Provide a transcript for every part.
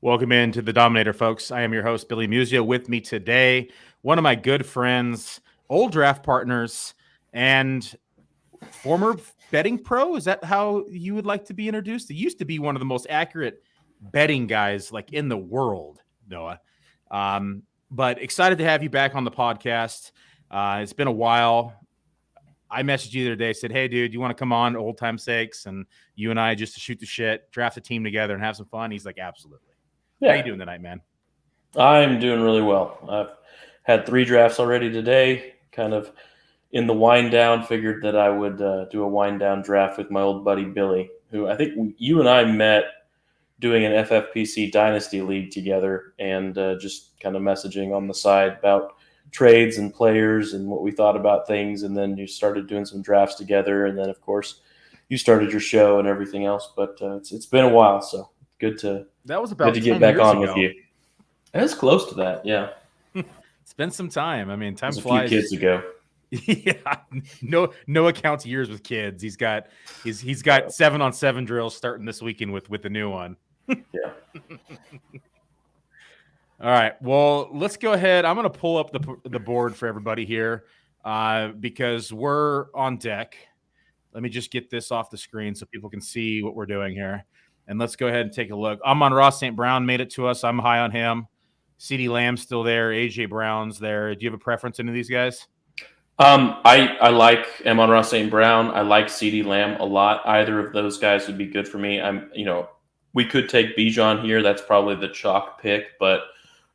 Welcome into the Dominator, folks. I am your host, Billy Musio. With me today, one of my good friends, old draft partners, and former betting pro. Is that how you would like to be introduced? He used to be one of the most accurate betting guys like in the world, Noah. But excited to have you back on the podcast. It's been a while. I messaged you the other day, said, hey, dude, you want to come on, old time's sakes, and you and I just to shoot the shit, draft a team together and have some fun? He's like, absolutely. Yeah. How you doing tonight, man? I'm doing really well. I've had 3 drafts already today, kind of in the wind down. Figured that I would do a wind down draft with my old buddy Billy, who I think you and I met doing an FFPC Dynasty league together, and just kind of messaging on the side about trades and players and what we thought about things. And then you started doing some drafts together, and then of course you started your show and everything else. But it's been a while, so good to get back on with you. It's close to that, yeah. It's been some time. I mean, time flies. A few kids ago. Yeah, no accounts years with kids. He's got 7-on-7 drills starting this weekend with the new one. Yeah. All right. Well, let's go ahead. I'm going to pull up the board for everybody here because we're on deck. Let me just get this off the screen so people can see what we're doing here. And let's go ahead and take a look. Amon-Ra St. Brown made it to us. I'm high on him. CeeDee Lamb's still there. AJ Brown's there. Do you have a preference into these guys? I like Amon-Ra St. Brown. I like CeeDee Lamb a lot. Either of those guys would be good for me. We could take Bijan here. That's probably the chalk pick, but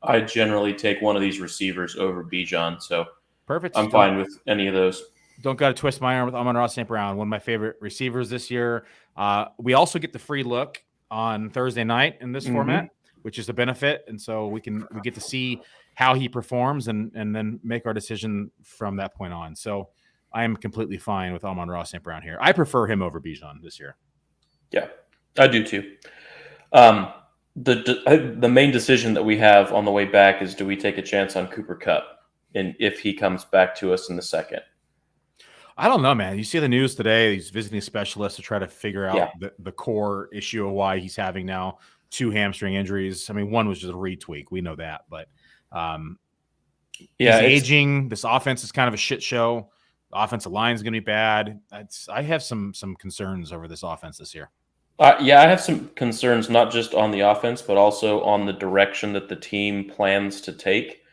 I generally take one of these receivers over Bijan. So perfect. I'm fine with any of those. Don't got to twist my arm with Amon-Ra St. Brown, one of my favorite receivers this year. We also get the free look on Thursday night in this format, which is a benefit. And so we get to see how he performs and then make our decision from that point on. So I am completely fine with Amon-Ra St. Brown here. I prefer him over Bijan this year. Yeah, I do too. The main decision that we have on the way back is, do we take a chance on Cooper Kupp, and if he comes back to us in the second? I don't know, man. You see the news today, he's visiting specialists to try to figure out the core issue of why he's having now 2 hamstring injuries. I mean, one was just a retweak. We know that. But he's aging. This offense is kind of a shit show. The offensive line is going to be bad. I have some concerns over this offense this year. I have some concerns, not just on the offense, but also on the direction that the team plans to take.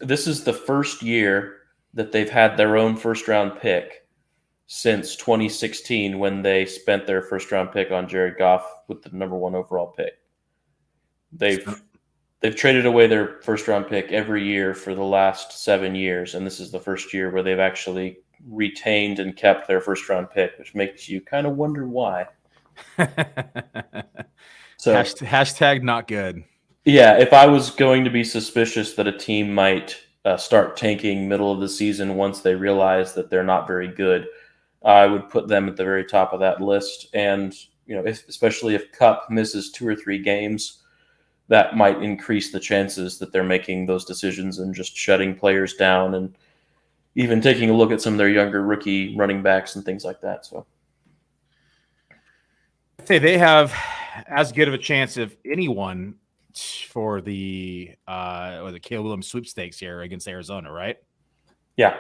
This is the first year that they've had their own first-round pick since 2016, when they spent their first-round pick on Jared Goff with the number 1 overall pick. They've traded away their first-round pick every year for the last 7 years, and this is the first year where they've actually retained and kept their first-round pick, which makes you kind of wonder why. So hashtag not good. Yeah, if I was going to be suspicious that a team might start tanking middle of the season once they realize that they're not very good, I would put them at the very top of that list. And especially if Kupp misses 2 or 3 games, that might increase the chances that they're making those decisions and just shutting players down, and even taking a look at some of their younger rookie running backs and things like that. So I'd say they have as good of a chance of anyone for the Caleb Williams sweepstakes here against Arizona, right? Yeah,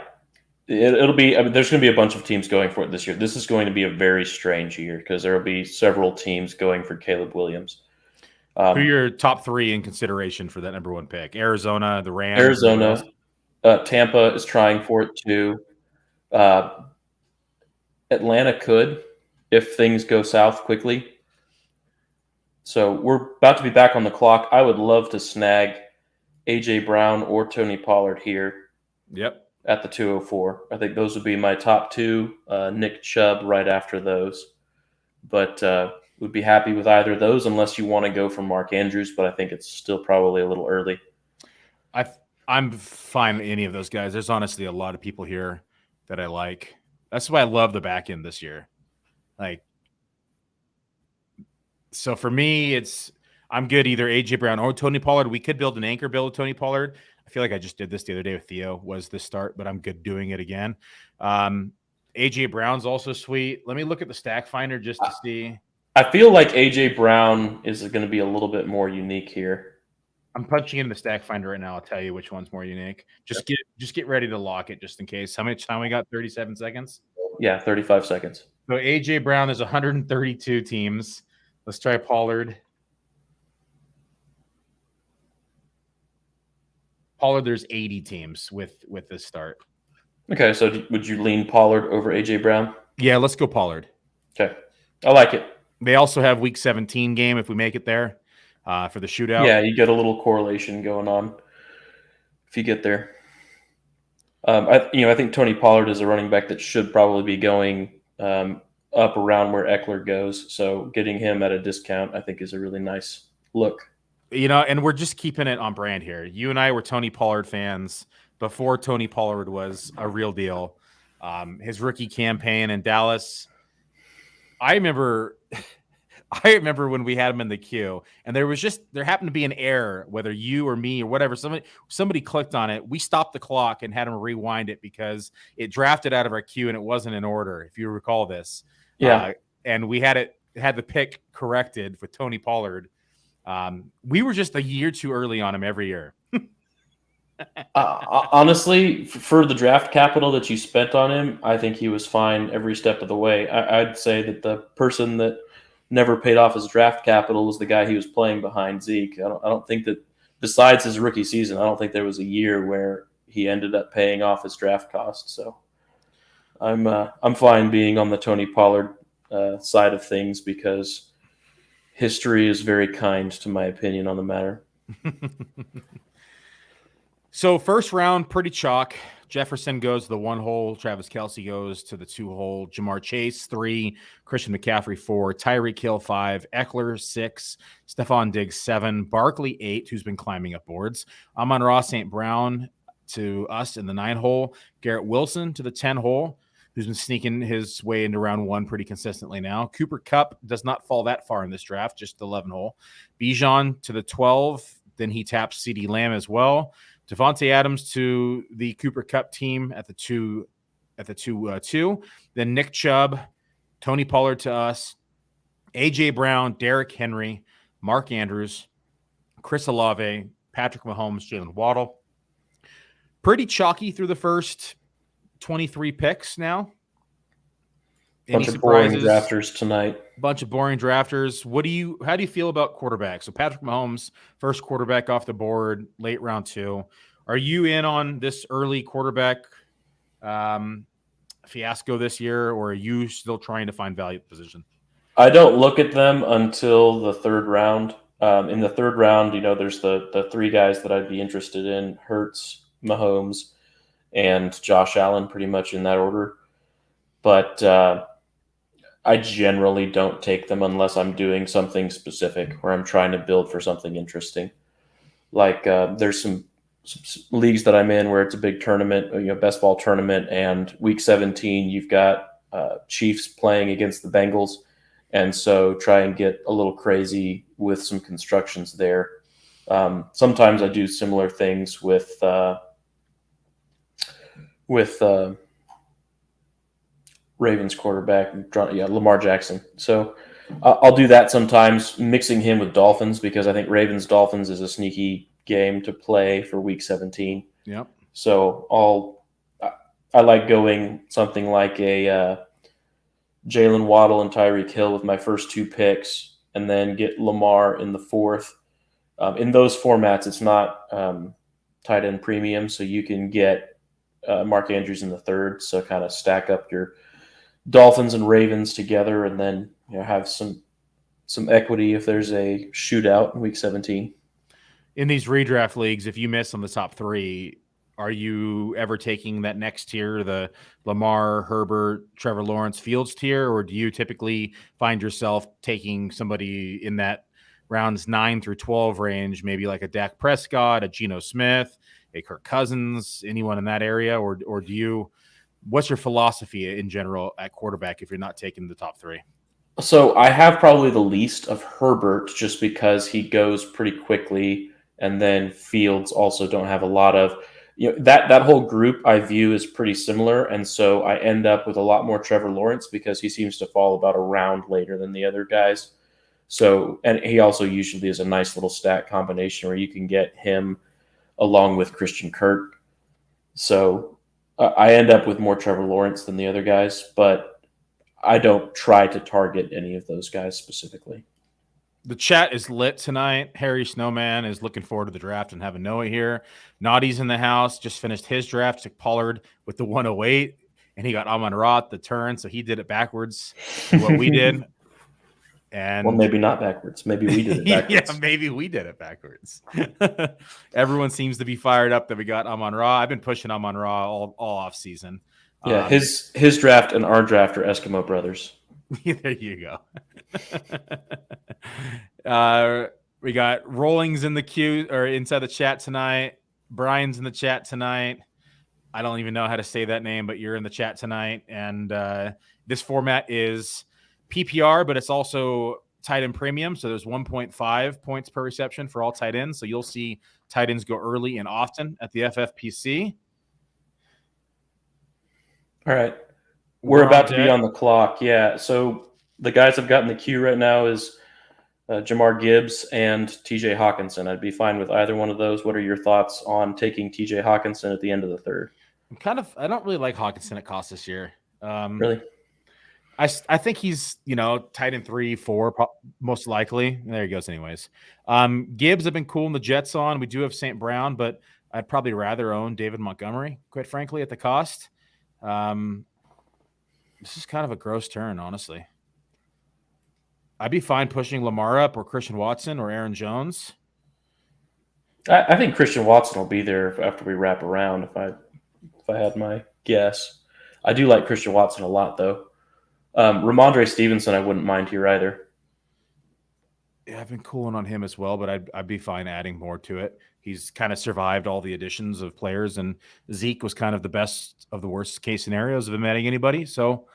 it'll be. I mean, there's going to be a bunch of teams going for it this year. This is going to be a very strange year because there will be several teams going for Caleb Williams. Who are your top 3 in consideration for that number 1 pick? Arizona, the Rams. Arizona, Tampa is trying for it too. Atlanta could, if things go south quickly. So we're about to be back on the clock. I would love to snag AJ Brown or Tony Pollard here. Yep. At the 204. I think those would be my top 2. Nick Chubb right after those. But would be happy with either of those, unless you want to go for Mark Andrews, but I think it's still probably a little early. I'm fine with any of those guys. There's honestly a lot of people here that I like. That's why I love the back end this year. So for me, I'm good either AJ Brown or Tony Pollard. We could build an anchor build with Tony Pollard. I feel like I just did this the other day with Theo, was the start, but I'm good doing it again. AJ Brown's also sweet. Let me look at the stack finder just to see. I feel like A.J. Brown is going to be a little bit more unique here. I'm punching in the stack finder right now. I'll tell you which one's more unique. Just get ready to lock it just in case. How much time we got? 37 seconds? Yeah, 35 seconds. So A.J. Brown, there's 132 teams. Let's try Pollard. Pollard, there's 80 teams with this start. Okay, so would you lean Pollard over A.J. Brown? Yeah, let's go Pollard. Okay, I like it. They also have Week 17 game if we make it there for the shootout. Yeah, you get a little correlation going on if you get there. I think Tony Pollard is a running back that should probably be going up around where Eckler goes. So getting him at a discount, I think, is a really nice look. And we're just keeping it on brand here. You and I were Tony Pollard fans before Tony Pollard was a real deal. His rookie campaign in Dallas, I remember when we had him in the queue, and there happened to be an error, whether you or me or whatever, somebody clicked on it. We stopped the clock and had him rewind it because it drafted out of our queue and it wasn't in order, if you recall this. Yeah. And we had the pick corrected with Tony Pollard. We were just a year too early on him every year. Honestly, for the draft capital that you spent on him, I think he was fine every step of the way. I'd say that the person that never paid off his draft capital was the guy he was playing behind Zeke. I don't think that, besides his rookie season, I don't think there was a year where he ended up paying off his draft cost. So I'm fine being on the Tony Pollard side of things because history is very kind to my opinion on the matter. So first round, pretty chalk. Jefferson goes to the 1 hole. Travis Kelce goes to the 2 hole. Jamar Chase 3. Christian McCaffrey 4. Tyreek Hill 5. Eckler 6. Stephon Diggs 7. Barkley 8, who's been climbing up boards. Amon-Ra St. Brown to us in the 9 hole. Garrett Wilson to the 10 hole, who's been sneaking his way into round 1 pretty consistently now. Cooper Kupp does not fall that far in this draft, just the 11 hole. Bijan to the 12. Then he taps CeeDee Lamb as well. Devontae Adams to the Cooper Kupp team at the 2. Then Nick Chubb, Tony Pollard to us, A.J. Brown, Derrick Henry, Mark Andrews, Chris Olave, Patrick Mahomes, Jalen Waddle. Pretty chalky through the first 23 picks now. Bunch of boring drafters tonight. Bunch of boring drafters. How do you feel about quarterbacks? So Patrick Mahomes, first quarterback off the board, late round 2. Are you in on this early quarterback fiasco this year, or are you still trying to find value at the position? I don't look at them until the 3rd round. In the 3rd round, there's the 3 guys that I'd be interested in: Hurts, Mahomes, and Josh Allen, pretty much in that order. But I generally don't take them unless I'm doing something specific or I'm trying to build for something interesting. Like there's some leagues that I'm in where it's a big tournament, best ball tournament, and week 17 you've got Chiefs playing against the Bengals, and so try and get a little crazy with some constructions there. Sometimes I do similar things with Ravens quarterback, Lamar Jackson. So I'll do that sometimes, mixing him with Dolphins, because I think Ravens-Dolphins is a sneaky game to play for Week 17. Yep. So I like going something like a Jalen Waddle and Tyreek Hill with my first 2 picks, and then get Lamar in the 4th. In those formats, it's not tight end premium, so you can get Mark Andrews in the 3rd. So kind of stack up your Dolphins and Ravens together, and then have some equity if there's a shootout in Week 17. In these redraft leagues, if you miss on the top 3, are you ever taking that next tier, the Lamar, Herbert, Trevor Lawrence, Fields tier, or do you typically find yourself taking somebody in that rounds 9 through 12 range, maybe like a Dak Prescott, a Geno Smith, a Kirk Cousins, anyone in that area, or do you? What's your philosophy in general at quarterback if you're not taking the top 3? So I have probably the least of Herbert, just because he goes pretty quickly, and then Fields also don't have a lot of. that whole group I view is pretty similar, and so I end up with a lot more Trevor Lawrence because he seems to fall about a round later than the other guys. So, and he also usually is a nice little stat combination where you can get him along with Christian Kirk. So I end up with more Trevor Lawrence than the other guys, but I don't try to target any of those guys specifically. The chat is lit tonight. Harry Snowman is looking forward to the draft and having Noah here. Naughty's in the house. Just finished his draft. Took Pollard with the 108, and he got Amon-Ra at the turn, so he did it backwards to what we did. And well, maybe not backwards. Maybe we did it backwards. Yeah, maybe we did it backwards. Everyone seems to be fired up that we got Amon-Ra. I've been pushing Amon-Ra all off season. Yeah, his draft and our draft are Eskimo brothers. There you go. We got Rollings in the queue or inside the chat tonight. Brian's in the chat tonight. I don't even know how to say that name, but you're in the chat tonight. And this format is PPR, but it's also tight end premium. So there's 1.5 points per reception for all tight ends. So you'll see tight ends go early and often at the FFPC. All right. We're about to be on the clock. Yeah. So the guys I've got in the queue right now is Jamar Gibbs and TJ Hawkinson. I'd be fine with either one of those. What are your thoughts on taking TJ Hawkinson at the end of the third? I don't really like Hawkinson at cost this year. Really? I think he's, tight end 3, 4, most likely. There he goes anyways. Gibbs have been cool in the Jets on. We do have St. Brown, but I'd probably rather own David Montgomery, quite frankly, at the cost. This is kind of a gross turn, honestly. I'd be fine pushing Lamar up or Christian Watson or Aaron Jones. I think Christian Watson will be there after we wrap around if I had my guess. I do like Christian Watson a lot, though. Rhamondre Stevenson, I wouldn't mind here either. Yeah, I've been cooling on him as well, but I'd be fine adding more to it. He's kind of survived all the additions of players, and Zeke was kind of the best of the worst case scenarios of him adding anybody. So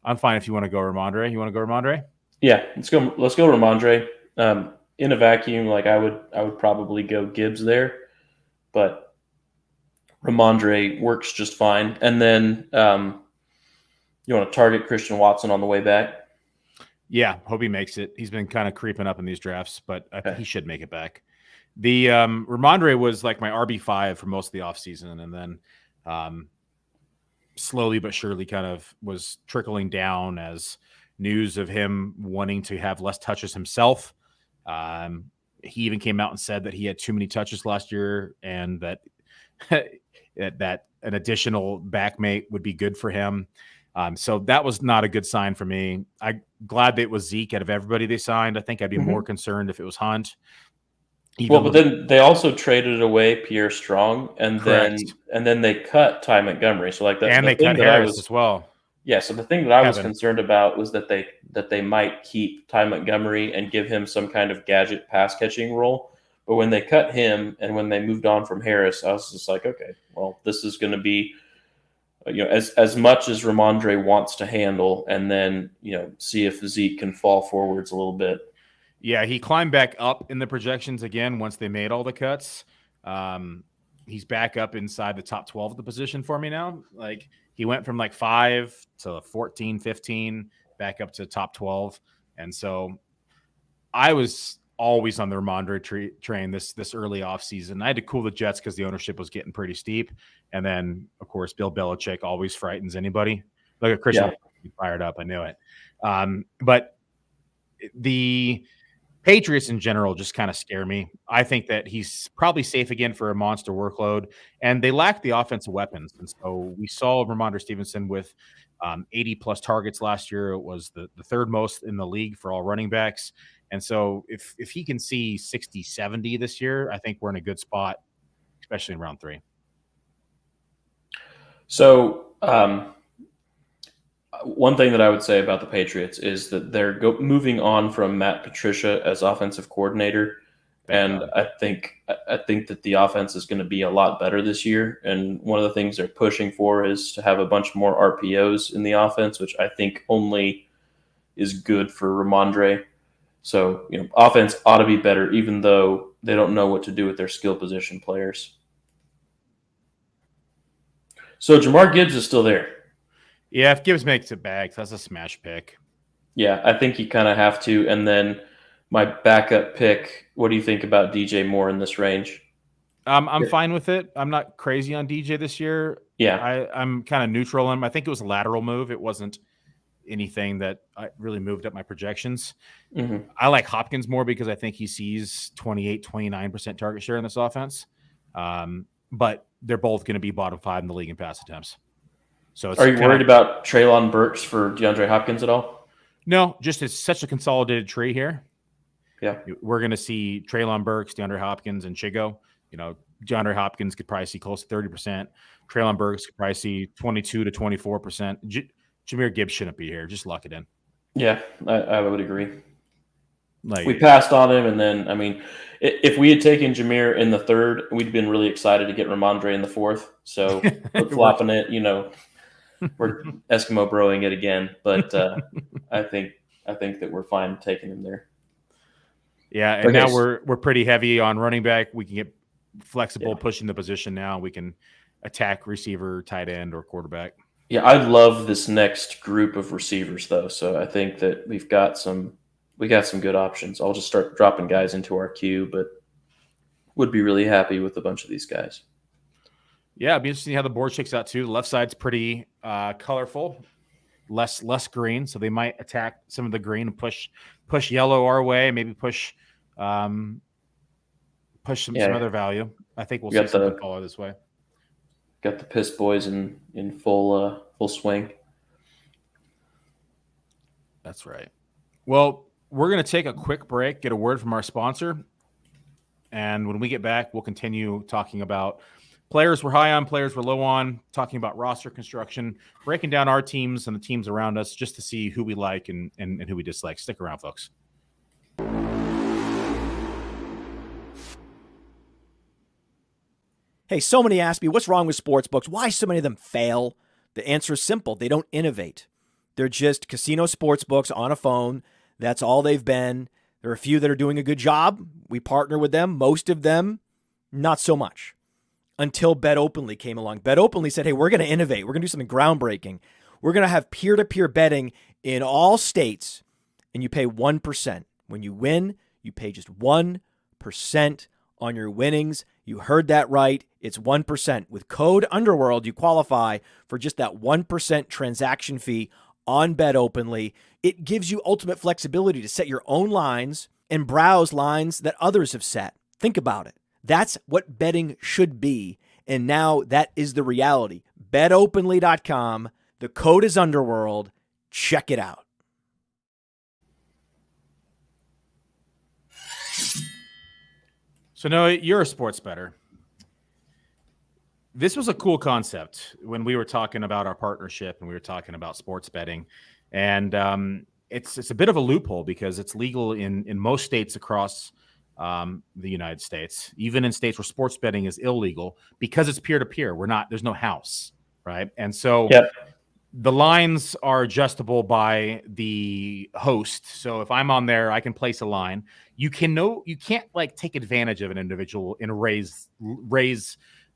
I'm fine if you want to go Rhamondre. You want to go Rhamondre? Yeah, let's go Rhamondre. In a vacuum, like I would probably go Gibbs there, but Rhamondre works just fine. And then you want to target Christian Watson on the way back? Yeah, hope he makes it. He's been kind of creeping up in these drafts, but I think he should make it back. The Rhamondre was like my RB5 for most of the offseason, and then slowly but surely kind of was trickling down as news of him wanting to have less touches himself. He even came out and said that he had too many touches last year and that that an additional backmate would be good for him. So that was not a good sign for me. I'm glad that it was Zeke out of everybody they signed. I think I'd be more concerned if it was Hunt. But then they also traded away Pierre Strong, and then they cut Ty Montgomery. So like that, and they cut Harris as well. Yeah. So the thing that I was concerned about was that they might keep Ty Montgomery and give him some kind of gadget pass catching role. But when they cut him and when they moved on from Harris, I was just like, okay, well, this is going to be, as much as Rhamondre wants to handle, and then, see if Zeke can fall forwards a little bit. Yeah, he climbed back up in the projections again once they made all the cuts. He's back up inside the top 12 of the position for me now. Like, he went from like 5 to 14, 15, back up to top 12. And so I was always on the Rhamondre train this early offseason. I had to cool the Jets because the ownership was getting pretty steep. And then, of course, Bill Belichick always frightens anybody. Look at Christian fired up. I knew it. But the Patriots in general just kind of scare me. I think that he's probably safe again for a monster workload, and they lack the offensive weapons. And so we saw Rhamondre Stevenson with 80-plus targets last year. It was the third most in the league for all running backs. And so if he can see 60, 70 this year, I think we're in a good spot, especially in round 3. So one thing that I would say about the Patriots is that they're moving on from Matt Patricia as offensive coordinator. And I think that the offense is going to be a lot better this year. And one of the things they're pushing for is to have a bunch more RPOs in the offense, which I think only is good for Rhamondre. So, offense ought to be better, even though they don't know what to do with their skill position players. So Jamar Gibbs is still there. Yeah, if Gibbs makes it back, that's a smash pick. Yeah, I think you kind of have to. And then my backup pick, what do you think about DJ Moore in this range? I'm fine with it. I'm not crazy on DJ this year. Yeah. I'm kind of neutral on him. I think it was a lateral move. It wasn't anything that really moved up my projections. Mm-hmm. I like Hopkins more because I think he sees 28, 29% target share in this offense. But they're both going to be bottom 5 in the league in pass attempts. So Are you worried about Treylon Burks for DeAndre Hopkins at all? No, just it's such a consolidated tree here. Yeah. We're going to see Treylon Burks, DeAndre Hopkins, and Chigo. DeAndre Hopkins could probably see close to 30%. Treylon Burks could probably see 22 to 24%. Jahmyr Gibbs shouldn't be here. Just lock it in. Yeah, I would agree. We passed on him, and then, I mean, if we had taken Jahmyr in the 3rd, we'd been really excited to get Rhamondre in the 4th. So flip-flopping it, we're Eskimo broing it again. But I think that we're fine taking him there. Yeah, and now we're pretty heavy on running back. We can get flexible, pushing the position now. We can attack receiver, tight end, or quarterback. Yeah, I love this next group of receivers, though. So I think that we got some good options. I'll just start dropping guys into our queue, but would be really happy with a bunch of these guys. Yeah, it'd be interesting how the board shakes out too. The left side's pretty colorful, less green, so they might attack some of the green and push yellow our way. Maybe push some other value. I think we'll see something follow this way. Got the Piss Boys in full swing. That's right. Well, we're going to take a quick break, get a word from our sponsor, and when we get back, we'll continue talking about players we're high on, players we're low on, talking about roster construction, breaking down our teams and the teams around us just to see who we like and who we dislike. Stick around, folks. Hey, so many ask me, what's wrong with sportsbooks? Why so many of them fail? The answer is simple. They don't innovate. They're just casino sportsbooks on a phone. That's all they've been. There are a few that are doing a good job. We partner with them. Most of them, not so much. Until Bet Openly came along. Bet Openly said, hey, we're going to innovate. We're going to do something groundbreaking. We're going to have peer-to-peer betting in all states, and you pay 1%. When you win, you pay just 1% on your winnings. You heard that right. It's 1%. With code Underworld, you qualify for just that 1% transaction fee on Bet Openly. It gives you ultimate flexibility to set your own lines and browse lines that others have set. Think about it. That's what betting should be, and now that is the reality. BetOpenly.com. The code is Underworld. Check it out. So, Noah, you're a sports bettor. This was a cool concept when we were talking about our partnership and we were talking about sports betting. And it's a bit of a loophole because it's legal in most states across the United States, even in states where sports betting is illegal because it's peer-to-peer. There's no house, right? And so the lines are adjustable by the host. So if I'm on there, I can place a line. You can't like take advantage of an individual and raise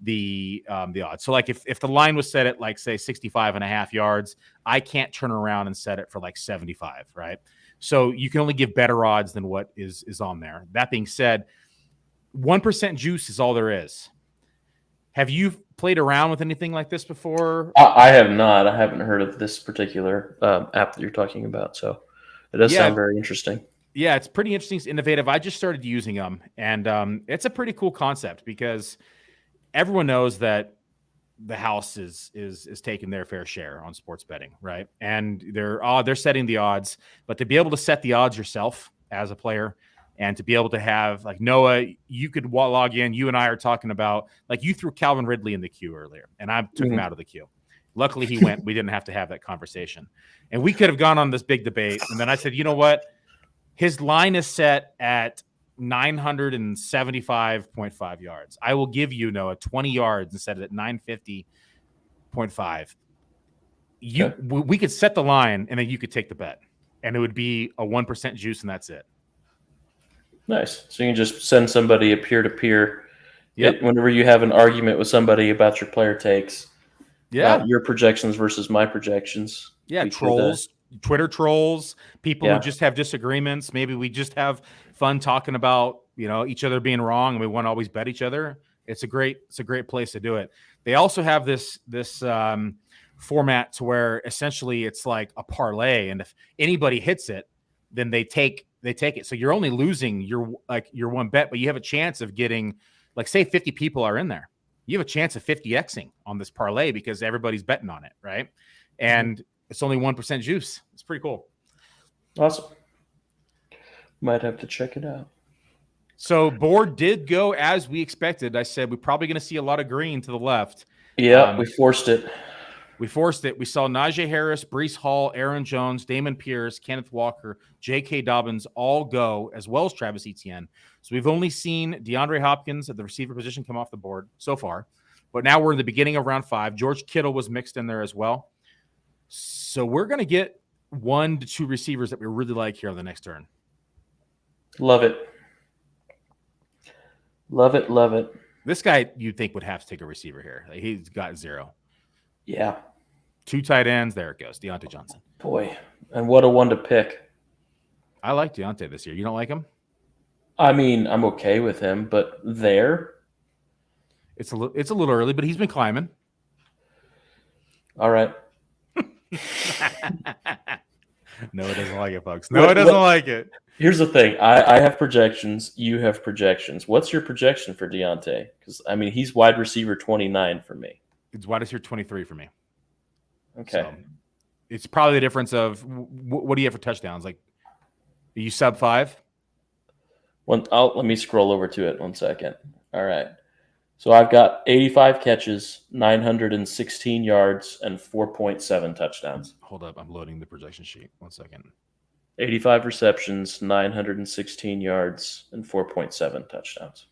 the odds. So like if the line was set at like say 65.5 yards, I can't turn around and set it for like 75, right? So you can only give better odds than what is on there. That being said, 1% juice is all there is. Have you played around with anything like this before? I have not. I haven't heard of this particular app that you're talking about. So it does sound very interesting. Yeah, it's pretty interesting. It's innovative. I just started using them, and it's a pretty cool concept because everyone knows that the house is taking their fair share on sports betting, right? And they're setting the odds, but to be able to set the odds yourself as a player and to be able to have like Noah, you could log in. You and I are talking about like you threw Calvin Ridley in the queue earlier, and I took him out of the queue. Luckily, he went. We didn't have to have that conversation, and we could have gone on this big debate. And then I said, you know what? His line is set at 975.5 yards. I will give you, Noah, 20 yards and set it at 950.5. We could set the line, and then you could take the bet, and it would be a 1% juice, and that's it. Nice. So you can just send somebody a peer-to-peer. Yep. Whenever you have an argument with somebody about your player takes, Yeah. Your projections versus my projections. Yeah. We could, Trolls, Twitter trolls, people Yeah. who just have disagreements. Maybe we just have fun talking about, each other being wrong and we want to always bet each other. It's a great place to do it. They also have this format to where essentially it's like a parlay, and if anybody hits it, then they take it. So you're only losing your one bet, but you have a chance of getting, like, say 50 people are in there. You have a chance of 50xing on this parlay because everybody's betting on it, right? And it's only 1% juice. It's pretty cool. Awesome. Might have to check it out. So board did go as we expected. I said we're probably going to see a lot of green to the left. Yeah, we forced it. We forced it. We saw Najee Harris, Breece Hall, Aaron Jones, Damon Pierce, Kenneth Walker, J.K. Dobbins all go, as well as Travis Etienne. So we've only seen DeAndre Hopkins at the receiver position come off the board so far. But now we're in the beginning of round 5. George Kittle was mixed in there as well. So we're going to get 1 to 2 receivers that we really like here on the next turn. Love it. Love it, love it. This guy you'd think would have to take a receiver here. Like, he's got 0. Yeah. 2 tight ends. There it goes. Diontae Johnson. Boy, and what a one to pick. I like Diontae this year. You don't like him? I mean, I'm okay with him, but there. It's a little early, but he's been climbing. All right. No, it doesn't like it, folks. No, it doesn't like it. Here's the thing. I have projections. You have projections. What's your projection for Diontae? Because, I mean, he's wide receiver 29 for me. It's wide receiver 23 for me. Okay. So it's probably the difference of what do you have for touchdowns? Like, are you sub 5? Let me scroll over to it 1 second. All right. So I've got 85 catches, 916 yards, and 4.7 touchdowns. Hold up. I'm loading the projection sheet. 1 second. 85 receptions, 916 yards, and 4.7 touchdowns.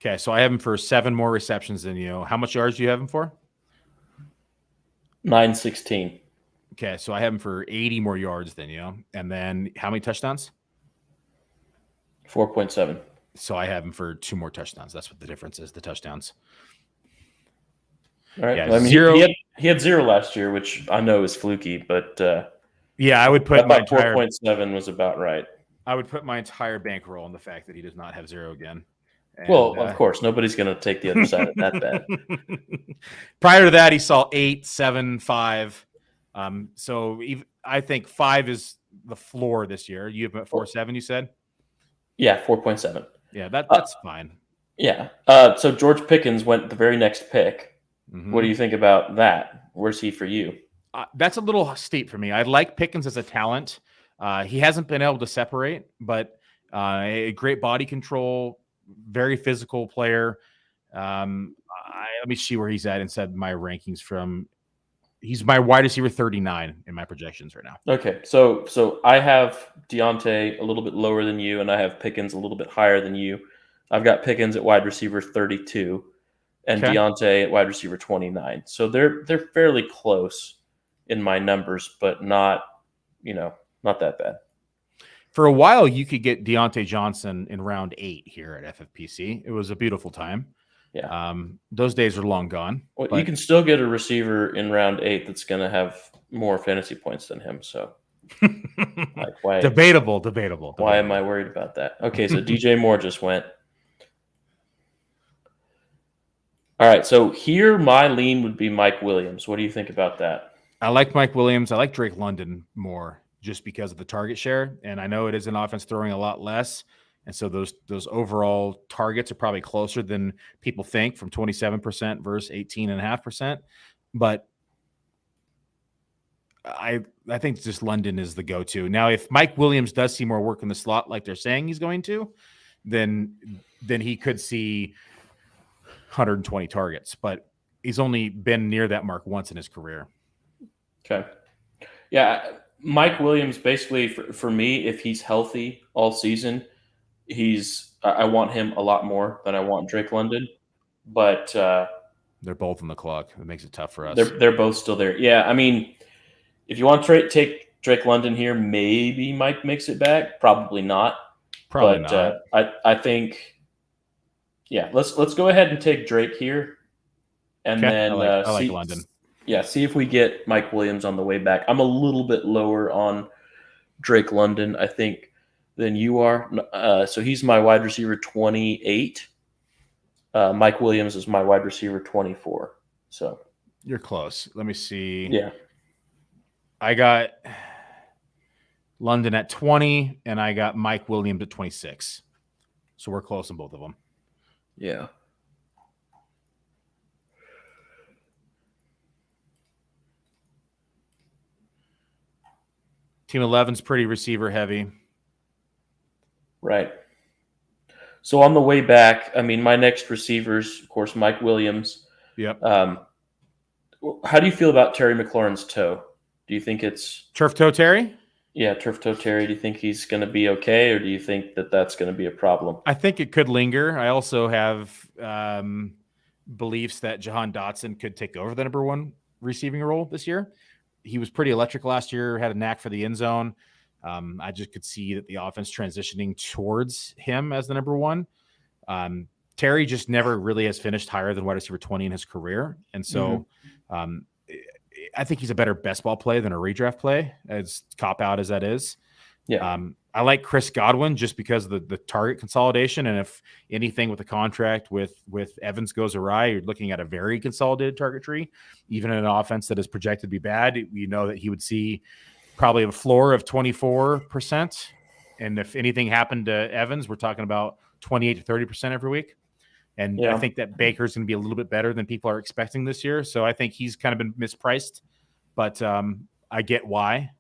Okay, so I have him for 7 more receptions than you. How much yards do you have him for? 916. Okay, so I have him for 80 more yards than you. And then how many touchdowns? 4.7. So I have him for 2 more touchdowns. That's what the difference is, the touchdowns. All right. Yeah, Well, I mean, 0. He had 0 last year, which I know is fluky, but yeah, I would put my entire 4.7 was about right. I would put my entire bankroll on the fact that he does not have 0 again. And, well, of course, nobody's going to take the other side of that bet. Prior to that, he saw 8, 7, 5. So I think 5 is the floor this year. You have him at 4.7, you said? Yeah, 4.7. Yeah, that's fine. Yeah. So George Pickens went the very next pick. Mm-hmm. What do you think about that? Where's he for you? That's a little steep for me. I like Pickens as a talent. He hasn't been able to separate, but a great body control, very physical player. Let me see where he's at inside my rankings from. He's my wide receiver 39 in my projections right now. Okay, so I have Diontae a little bit lower than you, and I have Pickens a little bit higher than you. I've got Pickens at wide receiver 32 and Diontae at wide receiver 29. So they're fairly close in my numbers, but not that bad. For a while, you could get Diontae Johnson in round 8 here at FFPC. It was a beautiful time. Yeah. Those days are long gone. Well, you can still get a receiver in round 8 that's going to have more fantasy points than him. So, why? Debatable. Why am I worried about that? Okay, so DJ Moore just went. All right, so here my lean would be Mike Williams. What do you think about that? I like Mike Williams. I like Drake London more just because of the target share. And I know it is an offense throwing a lot less. And so those overall targets are probably closer than people think, from 27% versus 18.5%. But I think just London is the go-to. Now, if Mike Williams does see more work in the slot like they're saying he's going to, then he could see 120 targets. But he's only been near that mark once in his career. Okay. Yeah, Mike Williams, basically, for me, if he's healthy all season, I want him a lot more than I want Drake London. But they're both on the clock. It makes it tough for us. They're both still there. Yeah, I mean, if you want to take Drake London here, maybe Mike makes it back. Probably not. Probably not. I think, yeah, let's go ahead and take Drake here. And Okay. then I like London. Yeah, see if we get Mike Williams on the way back. I'm a little bit lower on Drake London, I think, than you are. So he's my wide receiver 28. Mike Williams is my wide receiver 24. So you're close. Let me see. Yeah. I got London at 20, and I got Mike Williams at 26. So we're close on both of them. Yeah. Team 11's pretty receiver heavy. Right. So on the way back, I mean, my next receivers, of course, Mike Williams. Yep. How do you feel about Terry McLaurin's toe? Do you think it's turf toe Terry? Yeah, turf toe Terry. Do you think he's going to be okay, or do you think that that's going to be a problem? I think it could linger. I also have beliefs that Jahan Dotson could take over the number one receiving role this year. He was pretty electric last year, had a knack for the end zone. I just could see that the offense transitioning towards him as the number one. Terry just never really has finished higher than wide receiver 20 in his career. And so I think he's a better best ball play than a redraft play, as cop out as that is. Yeah. I like Chris Godwin just because of the target consolidation. And if anything with the contract with Evans goes awry, you're looking at a very consolidated target tree, even in an offense that is projected to be bad. You know that he would see probably a floor of 24%. And if anything happened to Evans, we're talking about 28 to 30% every week. And I think that Baker's going to be a little bit better than people are expecting this year. So I think he's kind of been mispriced, but I get why.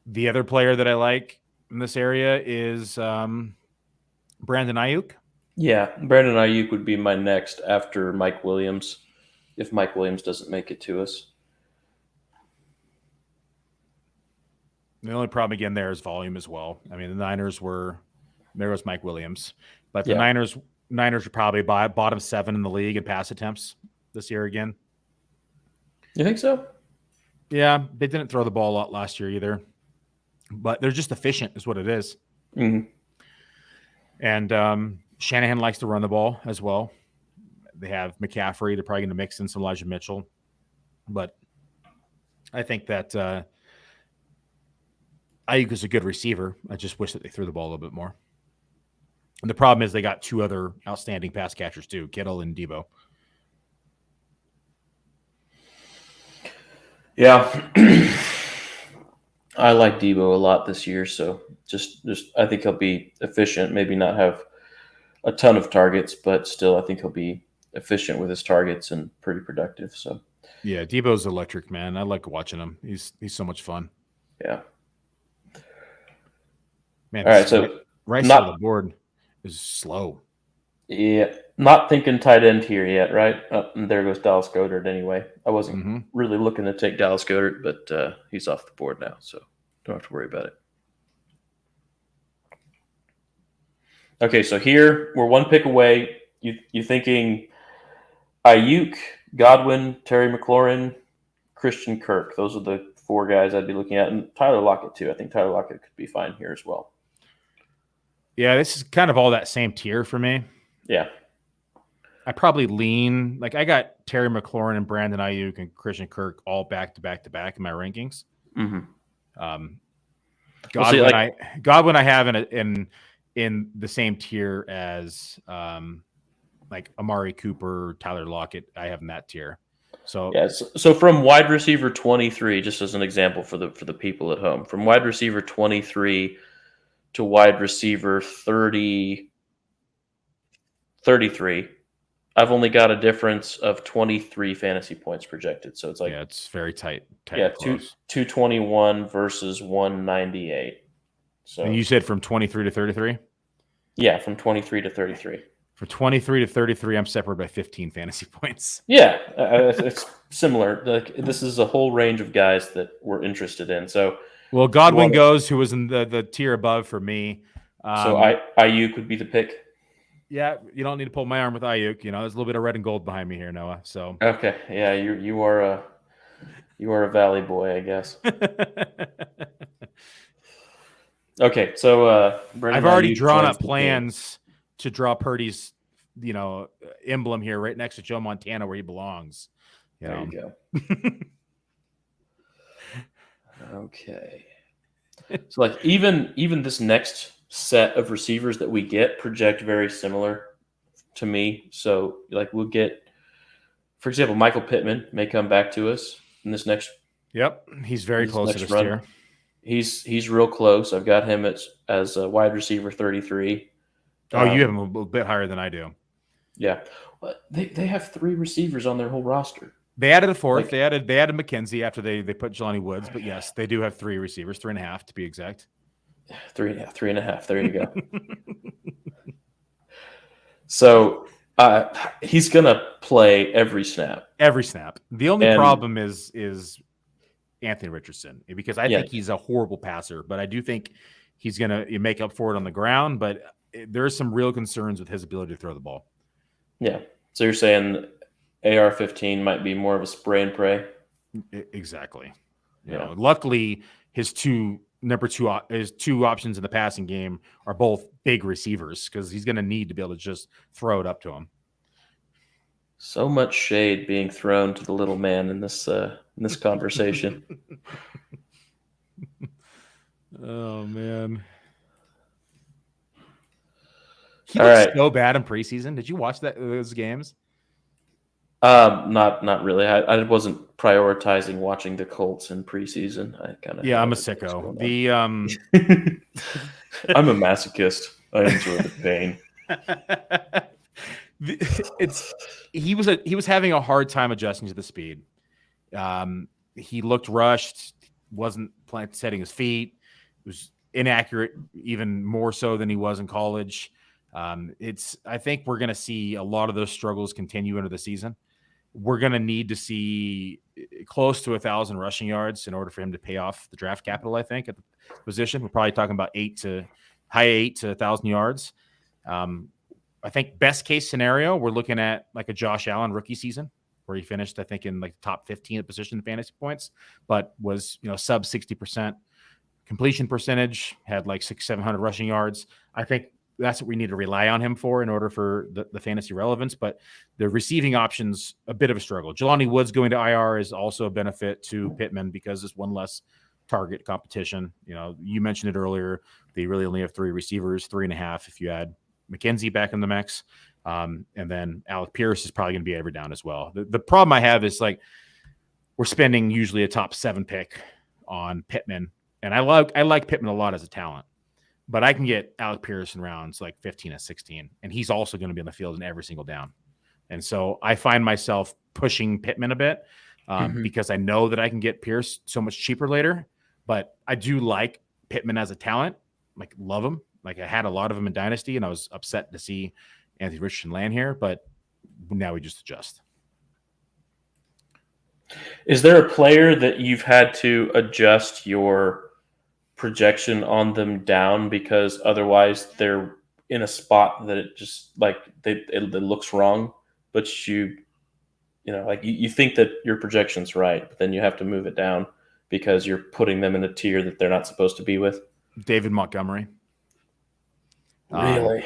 The other player that I like in this area is Brandin Ayuk. Yeah, Brandin Ayuk would be my next after Mike Williams, if Mike Williams doesn't make it to us. The only problem again there is volume as well. I mean, the Niners there was Mike Williams, but the Niners are probably bottom 7 in the league in pass attempts this year again. You think so? Yeah, they didn't throw the ball a lot last year either, but they're just efficient is what it is. Mm-hmm. And Shanahan likes to run the ball as well. They have McCaffrey. They're probably going to mix in some Elijah Mitchell, but I think that Ayuk is a good receiver. I just wish that they threw the ball a little bit more. And the problem is they got two other outstanding pass catchers too, Kittle and Debo. Yeah. I like Debo a lot this year, so just I think he'll be efficient, maybe not have a ton of targets, but still I think he'll be efficient with his targets and pretty productive. So yeah, Debo's electric, man. I like watching him. He's so much fun. Yeah. Man, all right, so right side of the board is slow. Yeah, not thinking tight end here yet, right? And there goes Dallas Goedert anyway. I wasn't really looking to take Dallas Goedert, but he's off the board now, so don't have to worry about it. Okay, so here we're one pick away. You thinking Ayuk, Godwin, Terry McLaurin, Christian Kirk. Those are the four guys I'd be looking at, and Tyler Lockett too. I think Tyler Lockett could be fine here as well. Yeah, this is kind of all that same tier for me. Yeah. I probably lean, like I got Terry McLaurin and Brandin Ayuk and Christian Kirk all back to back to back in my rankings. Mm-hmm. Godwin I have in the same tier as like Amari Cooper, Tyler Lockett. I have in that tier. So yes. So from wide receiver 23, just as an example for the people at home, from wide receiver 23 to wide receiver 33, I've only got a difference of 23 fantasy points projected. So it's like, yeah, it's very tight. Yeah, 221 versus 198. So and you said from 23 to 33? Yeah, from 23 to 33. For 23 to 33, I'm separated by 15 fantasy points. Yeah, it's similar. This is a whole range of guys that we're interested in. So, well, Godwin goes, who was in the tier above for me. So Ayuk would be the pick. Yeah, you don't need to pull my arm with Ayuk. You know, there's a little bit of red and gold behind me here, Noah. So okay, yeah, you are a Valley boy, I guess. Okay, so I've already drawn up plans to draw Purdy's emblem here right next to Joe Montana where he belongs. There you go. Okay. So like even this next set of receivers that we get project very similar to me. So like we'll get, for example, Michael Pittman may come back to us in this next. Yep, he's very close to this year. He's real close. I've got him as a wide receiver 33. Oh, you have him a little bit higher than I do. Yeah, they have 3 receivers on their whole roster. They added a fourth. They added McKenzie after they put Jelani Woods, but yes, they do have 3 receivers, 3.5 to be exact. 3.5. There you go. So he's gonna play every snap. Every snap. The only problem is Anthony Richardson, because I think he's a horrible passer, but I do think he's gonna make up for it on the ground. But there's some real concerns with his ability to throw the ball. Yeah. So you're saying AR-15 might be more of a spray and pray? Exactly. Luckily, his two options in the passing game are both big receivers, because he's going to need to be able to just throw it up to him. So much shade being thrown to the little man in this conversation. Oh man. He was so bad in preseason. Did you watch those games? Not really. I wasn't prioritizing watching the Colts in preseason. I'm a sicko. I'm a masochist. I enjoy the pain. He was having a hard time adjusting to the speed. He looked rushed. Wasn't setting his feet. Was inaccurate, even more so than he was in college. I think we're going to see a lot of those struggles continue into the season. We're going to need to see close to 1,000 rushing yards in order for him to pay off the draft capital, I think, at the position. We're probably talking about high 8 to 1,000 yards. I think best case scenario, we're looking at like a Josh Allen rookie season where he finished, I think, in like top 15 at position in fantasy points, but was, sub 60% completion percentage, had like 600-700 rushing yards. I think that's what we need to rely on him for in order for the fantasy relevance. But the receiving options, a bit of a struggle. Jelani Woods going to IR is also a benefit to Pittman because it's one less target competition. You mentioned it earlier. They really only have 3 receivers, 3.5 if you add McKenzie back in the mix. And then Alec Pierce is probably going to be every down as well. The problem I have is like we're spending usually a top 7 pick on Pittman. And I like Pittman a lot as a talent. But I can get Alec Pierce in rounds like 15 and 16, and he's also going to be on the field in every single down. And so I find myself pushing Pittman a bit because I know that I can get Pierce so much cheaper later. But I do like Pittman as a talent, like love him. Like I had a lot of him in Dynasty, and I was upset to see Anthony Richardson land here, but now we just adjust. Is there a player that you've had to adjust your projection on them down because otherwise they're in a spot that it just like it looks wrong, but you think that your projection's right, but then you have to move it down because you're putting them in a tier that they're not supposed to be with? David Montgomery. Really?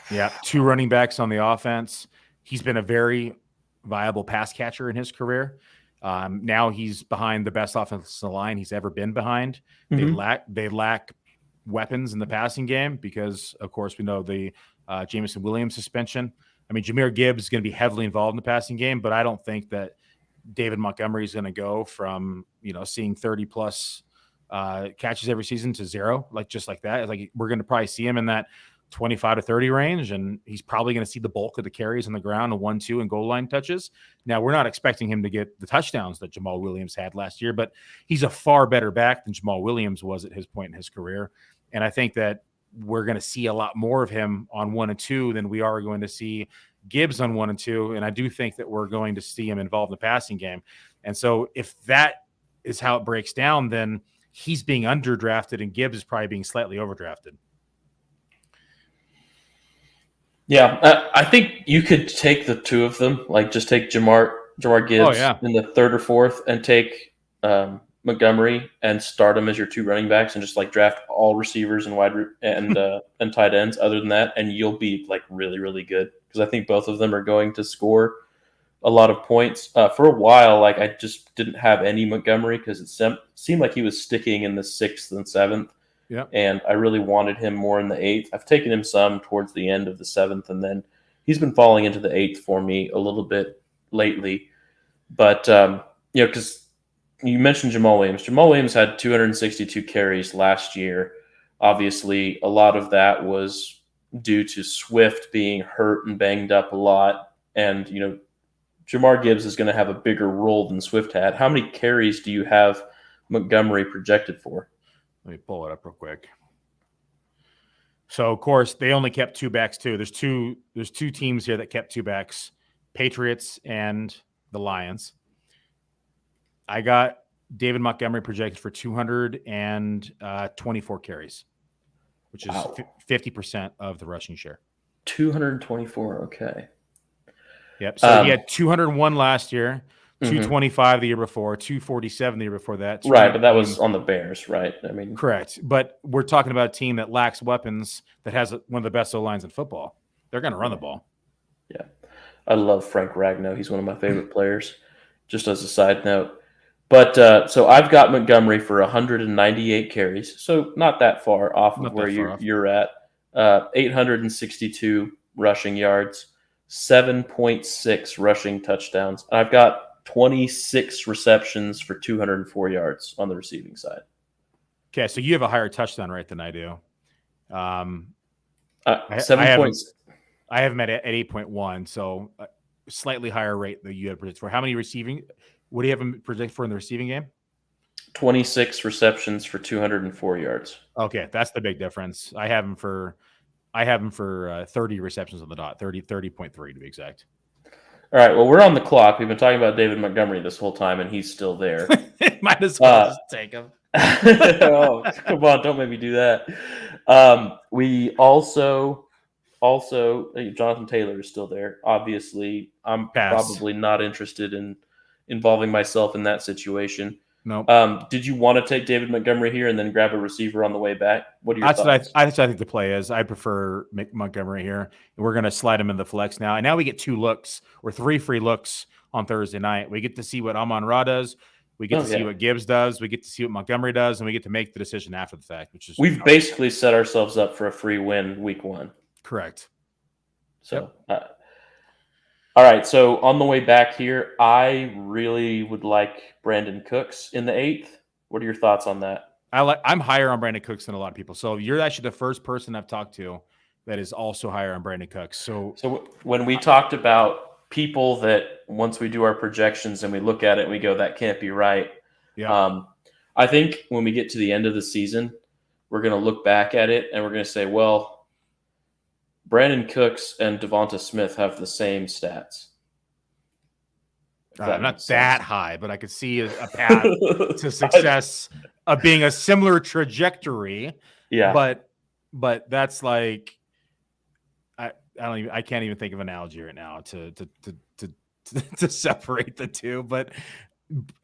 Yeah, 2 running backs on the offense. He's been a very viable pass catcher in his career. Now he's behind the best offensive line he's ever been behind. Mm-hmm. They lack weapons in the passing game because, of course, we know the Jameson Williams suspension. I mean, Jahmyr Gibbs is going to be heavily involved in the passing game, but I don't think that David Montgomery is going to go from seeing 30+ catches every season to 0, just like that. Like we're going to probably see him in that 25 to 30 range, and he's probably going to see the bulk of the carries on the ground, 1-2 and goal line touches. Now, we're not expecting him to get the touchdowns that Jamal Williams had last year, but he's a far better back than Jamal Williams was at his point in his career. And I think that we're going to see a lot more of him on 1 and 2 than we are going to see Gibbs on 1 and 2. And I do think that we're going to see him involved in the passing game. And so if that is how it breaks down, then he's being underdrafted and Gibbs is probably being slightly overdrafted. Yeah, I think you could take the 2 of them, like just take Jamar Gibbs in the 3rd or 4th and take Montgomery and start them as your 2 running backs and just like draft all receivers and and tight ends other than that, and you'll be like really, really good. because I think both of them are going to score a lot of points. For a while, like I just didn't have any Montgomery because it seemed like he was sticking in the 6th and 7th. Yeah. And I really wanted him more in the 8th. I've taken him some towards the end of the 7th, and then he's been falling into the 8th for me a little bit lately. But, because you mentioned Jamal Williams. Jamal Williams had 262 carries last year. Obviously, a lot of that was due to Swift being hurt and banged up a lot. And, Jahmyr Gibbs is going to have a bigger role than Swift had. How many carries do you have Montgomery projected for? Let me pull it up real quick. So, of course, they only kept 2 backs too. There's two teams here that kept 2 backs, Patriots and the Lions. I got David Montgomery projected for 224 carries, which is 50% of the rushing share. 224, okay. Yep. So he had 201 last year, 225 the year before, 247 the year before that. Right, but that was on the Bears, right? I mean, correct. But we're talking about a team that lacks weapons, that has one of the best O-lines in football. They're going to run the ball. Yeah. I love Frank Ragnow. He's one of my favorite players, just as a side note. But so I've got Montgomery for 198 carries, so not that far off of where you're at. 862 rushing yards, 7.6 rushing touchdowns. I've got 26 receptions for 204 yards on the receiving side. Okay, so you have a higher touchdown rate than I do. 7 points. I have him at 8.1, so a slightly higher rate than you had predicted for. How many receiving? What do you have him projected for in the receiving game? 26 receptions for 204 yards. Okay, that's the big difference. I have him for 30 receptions on the dot, 30.3 to be exact. All right, well, we're on the clock. We've been talking about David Montgomery this whole time, and he's still there. Might as well just take him. Oh, come on, don't make me do that. We also Jonathan Taylor is still there. Obviously, I'm probably not interested in involving myself in that situation. No. Did you want to take David Montgomery here and then grab a receiver on the way back? What are your thoughts? That's what I think the play is. I prefer Montgomery here. We're going to slide him in the flex now. And now we get 2 looks or 3 free looks on Thursday night. We get to see what Amon-Ra does. We get to see what Gibbs does. We get to see what Montgomery does. And we get to make the decision after the fact, which is we've basically set ourselves up for a free win week 1. Correct. So, all right. So on the way back here, I really would like Brandin Cooks in the 8th. What are your thoughts on that? I'm higher on Brandin Cooks than a lot of people. So you're actually the first person I've talked to that is also higher on Brandin Cooks. So when we talked about people that once we do our projections and we look at it, we go, that can't be right. Yeah. I think when we get to the end of the season, we're going to look back at it and we're going to say, well, Brandin Cooks and Devonta Smith have the same stats. Not that high, but I could see a path to success of being a similar trajectory. Yeah. But that's like I can't even think of an analogy right now to separate the two. But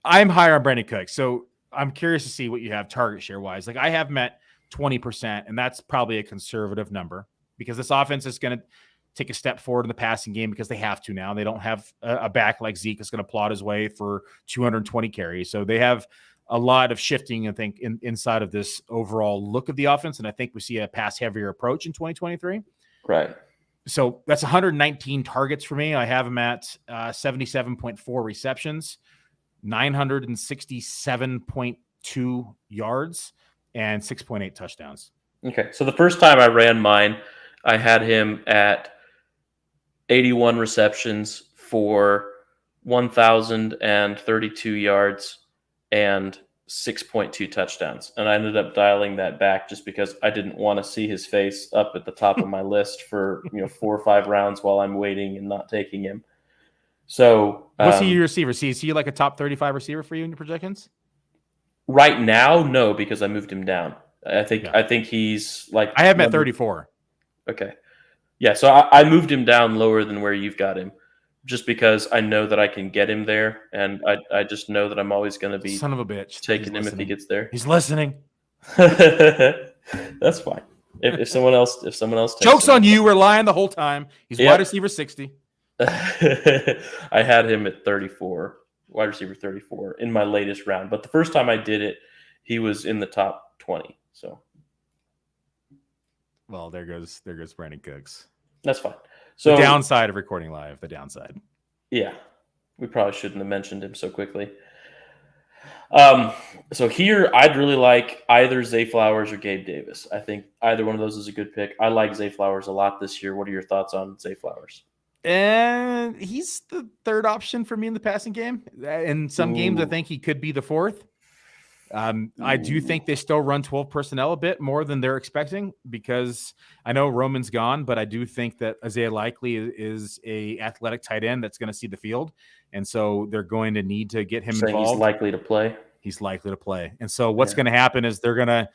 I'm higher on Brandin Cooks, so I'm curious to see what you have target share wise. Like I have him at 20%, and that's probably a conservative number, because this offense is going to take a step forward in the passing game because they have to now. They don't have a back like Zeke that's going to plot his way for 220 carries. So they have a lot of shifting, I think, inside of this overall look of the offense. And I think we see a pass-heavier approach in 2023. Right. So that's 119 targets for me. I have him at 77.4 receptions, 967.2 yards, and 6.8 touchdowns. Okay. So the first time I ran mine, I had him at 81 receptions for 1,032 yards and 6.2 touchdowns. And I ended up dialing that back just because I didn't want to see his face up at the top of my list for 4 or 5 rounds while I'm waiting and not taking him. So what's he your receiver? Is he like a top 35 receiver for you in your projections? Right now, no, because I moved him down. I think he's like I have him at 34. Okay. Yeah, so I moved him down lower than where you've got him, just because I know that I can get him there, and I just know that I'm always going to be son of a bitch taking him if he gets there. He's listening. That's fine. If someone else takes Joke's him, on you. We're lying the whole time. He's Yep. wide receiver 60. I had him at 34, wide receiver 34 in my latest round. But the first time I did it, he was in the top 20. So, well, there goes Brandin Cooks. That's fine. So the downside of recording live, the downside. Yeah, we probably shouldn't have mentioned him so quickly. So here, I'd really like either Zay Flowers or Gabe Davis. I think either one of those is a good pick. I like Zay Flowers a lot this year. What are your thoughts on Zay Flowers? And he's the third option for me in the passing game. In some games, I think he could be the fourth. I do think they still run 12 personnel a bit more than they're expecting because I know Roman's gone, but I do think that Isaiah Likely is a athletic tight end that's going to see the field. And so they're going to need to get him involved. He's likely to play. He's likely to play. And so what's going to happen is they're going to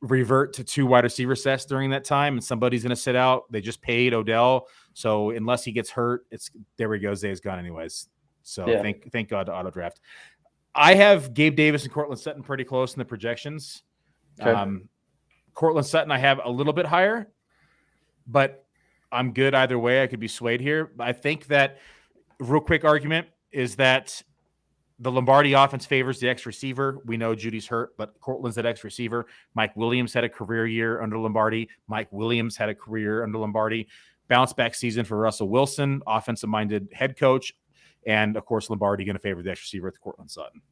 revert to 2 wide receiver sets during that time, and somebody's going to sit out. They just paid Odell. So unless he gets hurt, there we go. Zay's gone anyways. So thank God to auto draft. I have Gabe Davis and Cortland Sutton pretty close in the projections. Okay. Cortland Sutton I have a little bit higher, but I'm good either way. I could be swayed here. I think that real quick argument is that the Lombardi offense favors the X receiver. We know Judy's hurt, but Cortland's at X receiver. Mike Williams had a career year under Lombardi. Mike Williams had a career under Lombardi. Bounce back season for Russell Wilson, offensive-minded head coach. And, of course, Lombardi going to favor the X receiver with Cortland Sutton.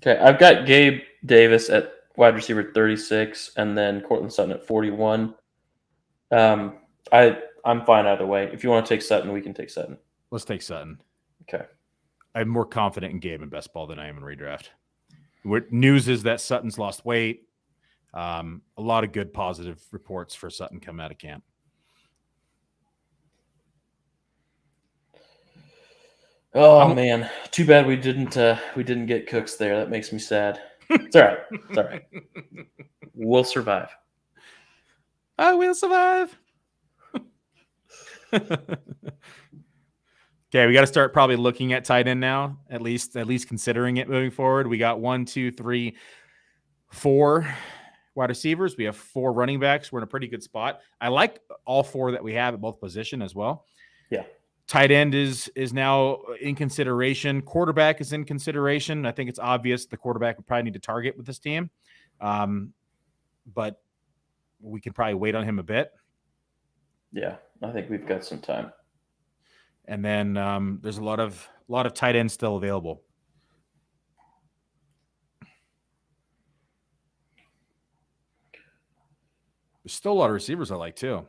Okay, I've got Gabe Davis at wide receiver 36 and then Cortland Sutton at 41. I'm fine either way. If you want to take Sutton, we can take Sutton. Let's take Sutton. Okay. I'm more confident in Gabe in best ball than I am in redraft. What news is that Sutton's lost weight. A lot of good positive reports for Sutton coming out of camp. Oh man, too bad we didn't get Cooks there. That makes me sad. It's all right. It's all right. We'll survive. I will survive. Okay, we got to start probably looking at tight end now. At least considering it moving forward. We got 1, 2, 3, 4 wide receivers. We have 4 running backs. We're in a pretty good spot. I like all 4 that we have at both position as well. Yeah. Tight end is now in consideration. Quarterback is in consideration. I think it's obvious the quarterback would probably need to target with this team. But we can probably wait on him a bit. Yeah, I think we've got some time. And then there's a lot of tight ends still available. There's still a lot of receivers I like too.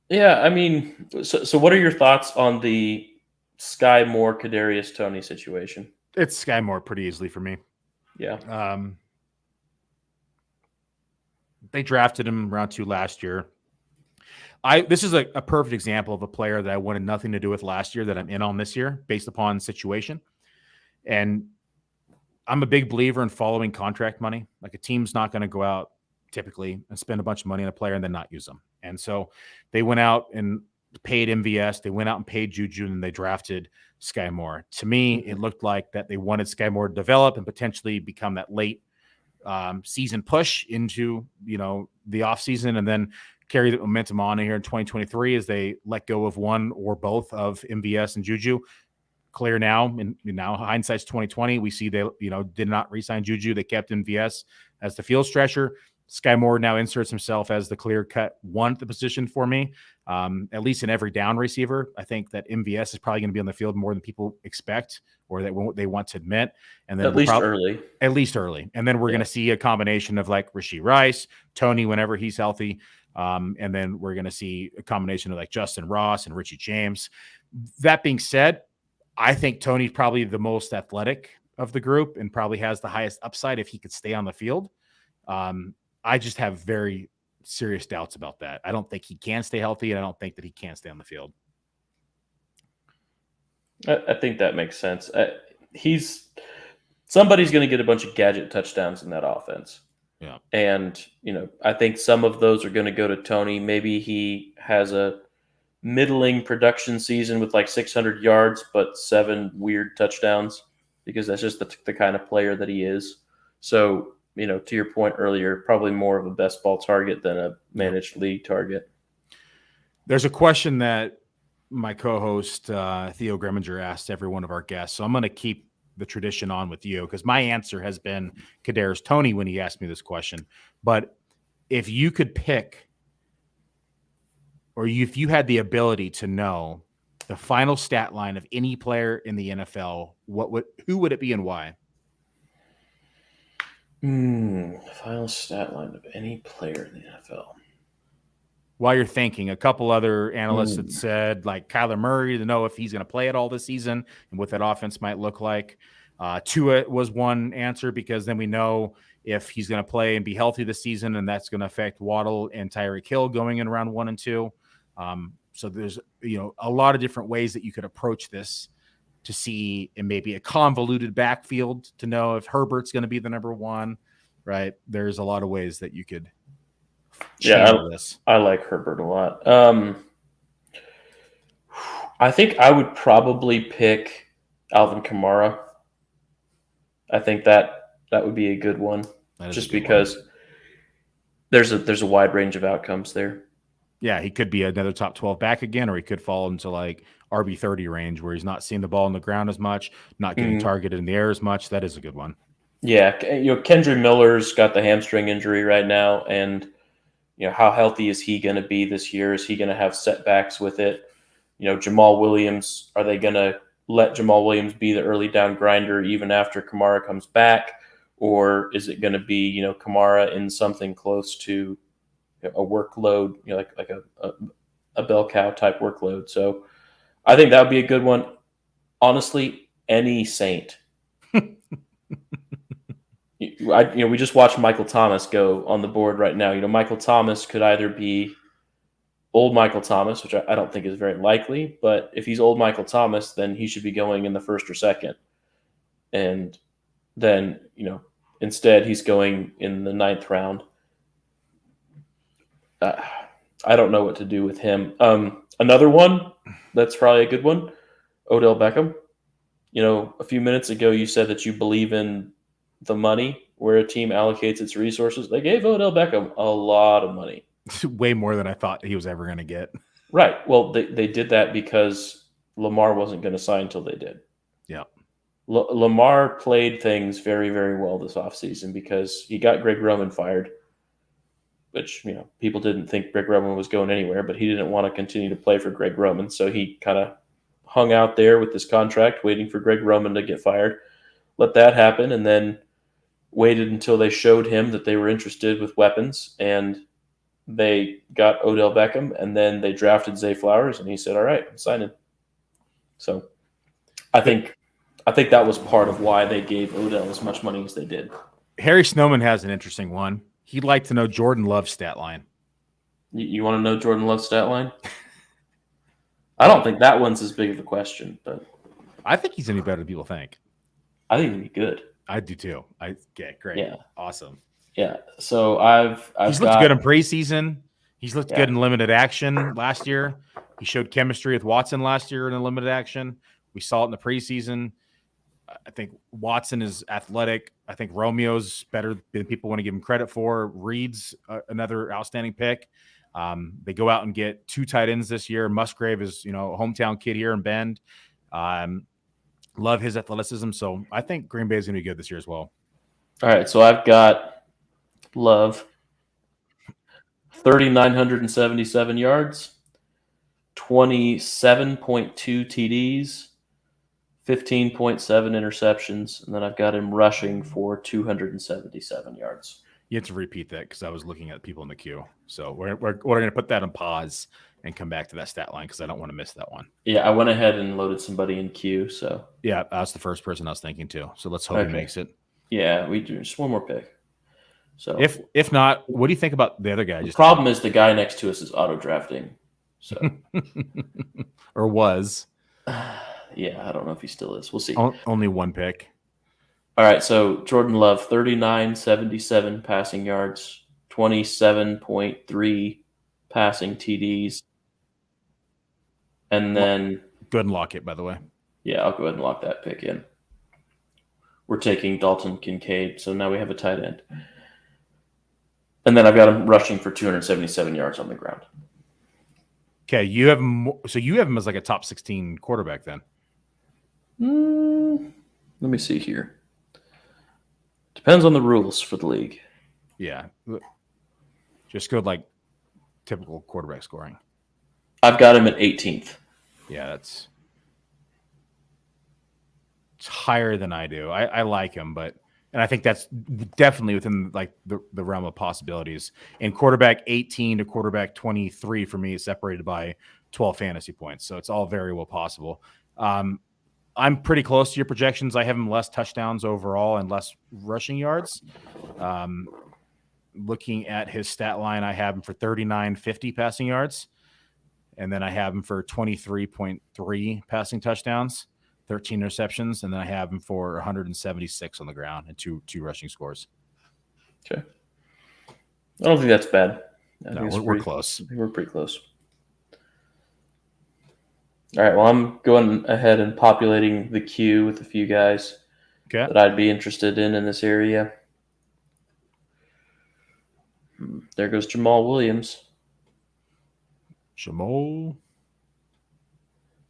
Yeah, I mean, so what are your thoughts on the Sky Moore Kadarius Toney situation? It's Sky Moore pretty easily for me. Yeah. They drafted him round 2 last year. This is a perfect example of a player that I wanted nothing to do with last year that I'm in on this year based upon situation. And I'm a big believer in following contract money. Like a team's not going to go out typically and spend a bunch of money on a player and then not use them. And so they went out and paid MVS. They went out and paid Juju, and they drafted Sky Moore. To me, it looked like that they wanted Sky Moore to develop and potentially become that late season push into, the offseason and then carry the momentum on here in 2023 as they let go of one or both of MVS and Juju. Clear now, and now hindsight's 2020. We see they, did not re-sign Juju. They kept MVS as the field stretcher. Sky Moore now inserts himself as the clear-cut one at the position for me, at least in every down receiver. I think that MVS is probably going to be on the field more than people expect or that they want to admit. And then at least early. And then we're going to see a combination of like Rashee Rice, Toney whenever he's healthy. And then we're going to see a combination of like Justin Ross and Richie James. That being said, I think Toney's probably the most athletic of the group and probably has the highest upside if he could stay on the field. I just have very serious doubts about that. I don't think he can stay healthy, and I don't think that he can stay on the field. I think that makes sense. Somebody's going to get a bunch of gadget touchdowns in that offense. Yeah. And, I think some of those are going to go to Toney. Maybe he has a middling production season with like 600 yards, but 7 weird touchdowns because that's just the kind of player that he is. So to your point earlier, probably more of a best ball target than a managed league target. There's a question that my co-host Theo Grimminger asked every one of our guests, so I'm going to keep the tradition on with you because my answer has been Kadarius Toney when he asked me this question. But if you could pick, or if you had the ability to know the final stat line of any player in the NFL, who would it be and why? Final stat line of any player in the NFL. While you're thinking, a couple other analysts had said, like Kyler Murray, to know if he's going to play it all this season and what that offense might look like. Tua was one answer because then we know if he's going to play and be healthy this season, and that's going to affect Waddle and Tyreek Hill going in round 1 and 2. So there's a lot of different ways that you could approach this to see, and maybe a convoluted backfield to know if Herbert's going to be the number 1, right? There's a lot of ways that you could channel this. I like Herbert a lot. I think I would probably pick Alvin Kamara. I think that would be a good one, just because there's a wide range of outcomes there. Yeah, he could be another top 12 back again, or he could fall into like RB30 range where he's not seeing the ball on the ground as much, not getting targeted in the air as much. That is a good one. Yeah, Kendre Miller's got the hamstring injury right now, and how healthy is he going to be this year? Is he going to have setbacks with it? Jamal Williams, are they going to let Jamal Williams be the early down grinder even after Kamara comes back? Or is it going to be, Kamara in something close to a workload, like a bell cow type workload? So I think that would be a good one. Honestly, any Saint. We just watched Michael Thomas go on the board right now. Michael Thomas could either be old Michael Thomas, which I don't think is very likely, but if he's old Michael Thomas, then he should be going in the first or second. And then, instead he's going in the 9th round. I don't know what to do with him. Another one that's probably a good one, Odell Beckham. A few minutes ago you said that you believe in the money where a team allocates its resources. They gave Odell Beckham a lot of money. Way more than I thought he was ever going to get. Right. Well, they did that because Lamar wasn't going to sign until they did. Yeah. Lamar played things very, very well this offseason because he got Greg Roman fired, which, people didn't think Greg Roman was going anywhere, but he didn't want to continue to play for Greg Roman. So he kind of hung out there with this contract waiting for Greg Roman to get fired. Let that happen, and then waited until they showed him that they were interested with weapons, and they got Odell Beckham, and then they drafted Zay Flowers, and he said, all right, I'm signing. So I think that was part of why they gave Odell as much money as they did. Harry Snowman has an interesting one. He'd like to know Jordan Love's stat line. You want to know Jordan Love's stat line? I don't think that one's as big of a question, but I think he's any better than people think. I think he'd be good. I do too. Okay, great. Yeah. Awesome. Yeah. So he's looked good in preseason. He's looked good in limited action last year. He showed chemistry with Watson last year in a limited action. We saw it in the preseason. I think Watson is athletic. I think Romeo's better than people want to give him credit for. Reed's another outstanding pick. They go out and get 2 tight ends this year. Musgrave is, a hometown kid here in Bend. Love his athleticism. So I think Green Bay is going to be good this year as well. All right. So I've got Love, 3,977 yards, 27.2 TDs, 15.7 interceptions, and then I've got him rushing for 277 yards. You have to repeat that because I was looking at people in the queue. So we're going to put that on pause and come back to that stat line because I don't want to miss that one. Yeah, I went ahead and loaded somebody in queue. So yeah, that's the first person I was thinking too. So let's hope he makes it. Yeah, we do just one more pick. So if not, what do you think about the other guy? The problem is the guy next to us is auto drafting. So or was. Yeah, I don't know if he still is. We'll see. Only one pick. All right, so Jordan Love, 3,977 passing yards, 27.3 passing TDs. And then go ahead and lock it, by the way. Yeah, I'll go ahead and lock that pick in. we're taking Dalton Kincaid. So now we have a tight end. And then I've got him rushing for 277 yards on the ground. Okay, you have him as like a top 16 quarterback then. Let me see here. Depends on the rules for the league. Yeah. Just go like typical quarterback scoring. I've got him at 18th. Yeah, it's higher than I do. I like him, and I think that's definitely within like the realm of possibilities. And quarterback 18 to quarterback 23 for me is separated by 12 fantasy points. So it's all very well possible. I'm pretty close to your projections. I have him less touchdowns overall and less rushing yards. Looking at his stat line, I have him for 39.50 passing yards. And then I have him for 23.3 passing touchdowns, 13 interceptions, and then I have him for 176 on the ground and two rushing scores. Okay. I don't think that's bad. We're close. I think we're pretty close. All right, well, I'm going ahead and populating the queue with a few guys that I'd be interested in this area. There goes Jamal Williams. Jamal.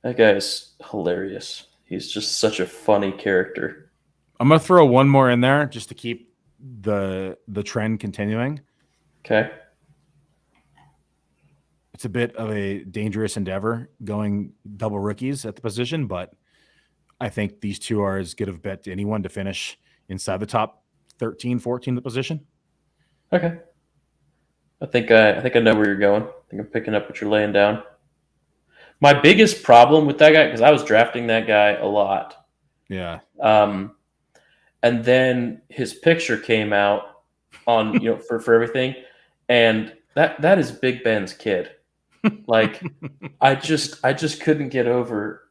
That guy is hilarious. He's just such a funny character. I'm going to throw one more in there just to keep the trend continuing. Okay. It's a bit of a dangerous endeavor going double rookies at the position, but I think these two are as good of a bet to anyone to finish inside the top 13, 14 of the position. Okay. I think I know where you're going. I think I'm picking up what you're laying down. My biggest problem with that guy, because I was drafting that guy a lot. Yeah. And then his picture came out on for everything, and that is Big Ben's kid. Like, I just couldn't get over.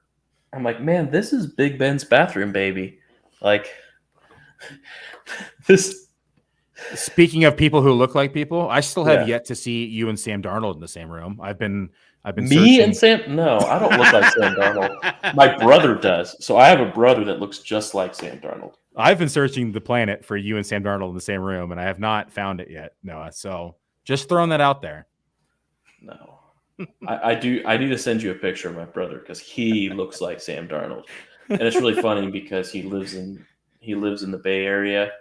I'm like, man, this is Big Ben's bathroom baby. Like, this. Speaking of people who look like people, I still have yet to see you and Sam Darnold in the same room. I've been Me searching. and Sam? No, I don't look like Sam Darnold. My brother does. So I have a brother that looks just like Sam Darnold. I've been searching the planet for you and Sam Darnold in the same room, and I have not found it yet, Noah. So just throwing that out there. No. I do. I need to send you a picture of my brother because he looks like Sam Darnold, and it's really funny because he lives in the Bay Area,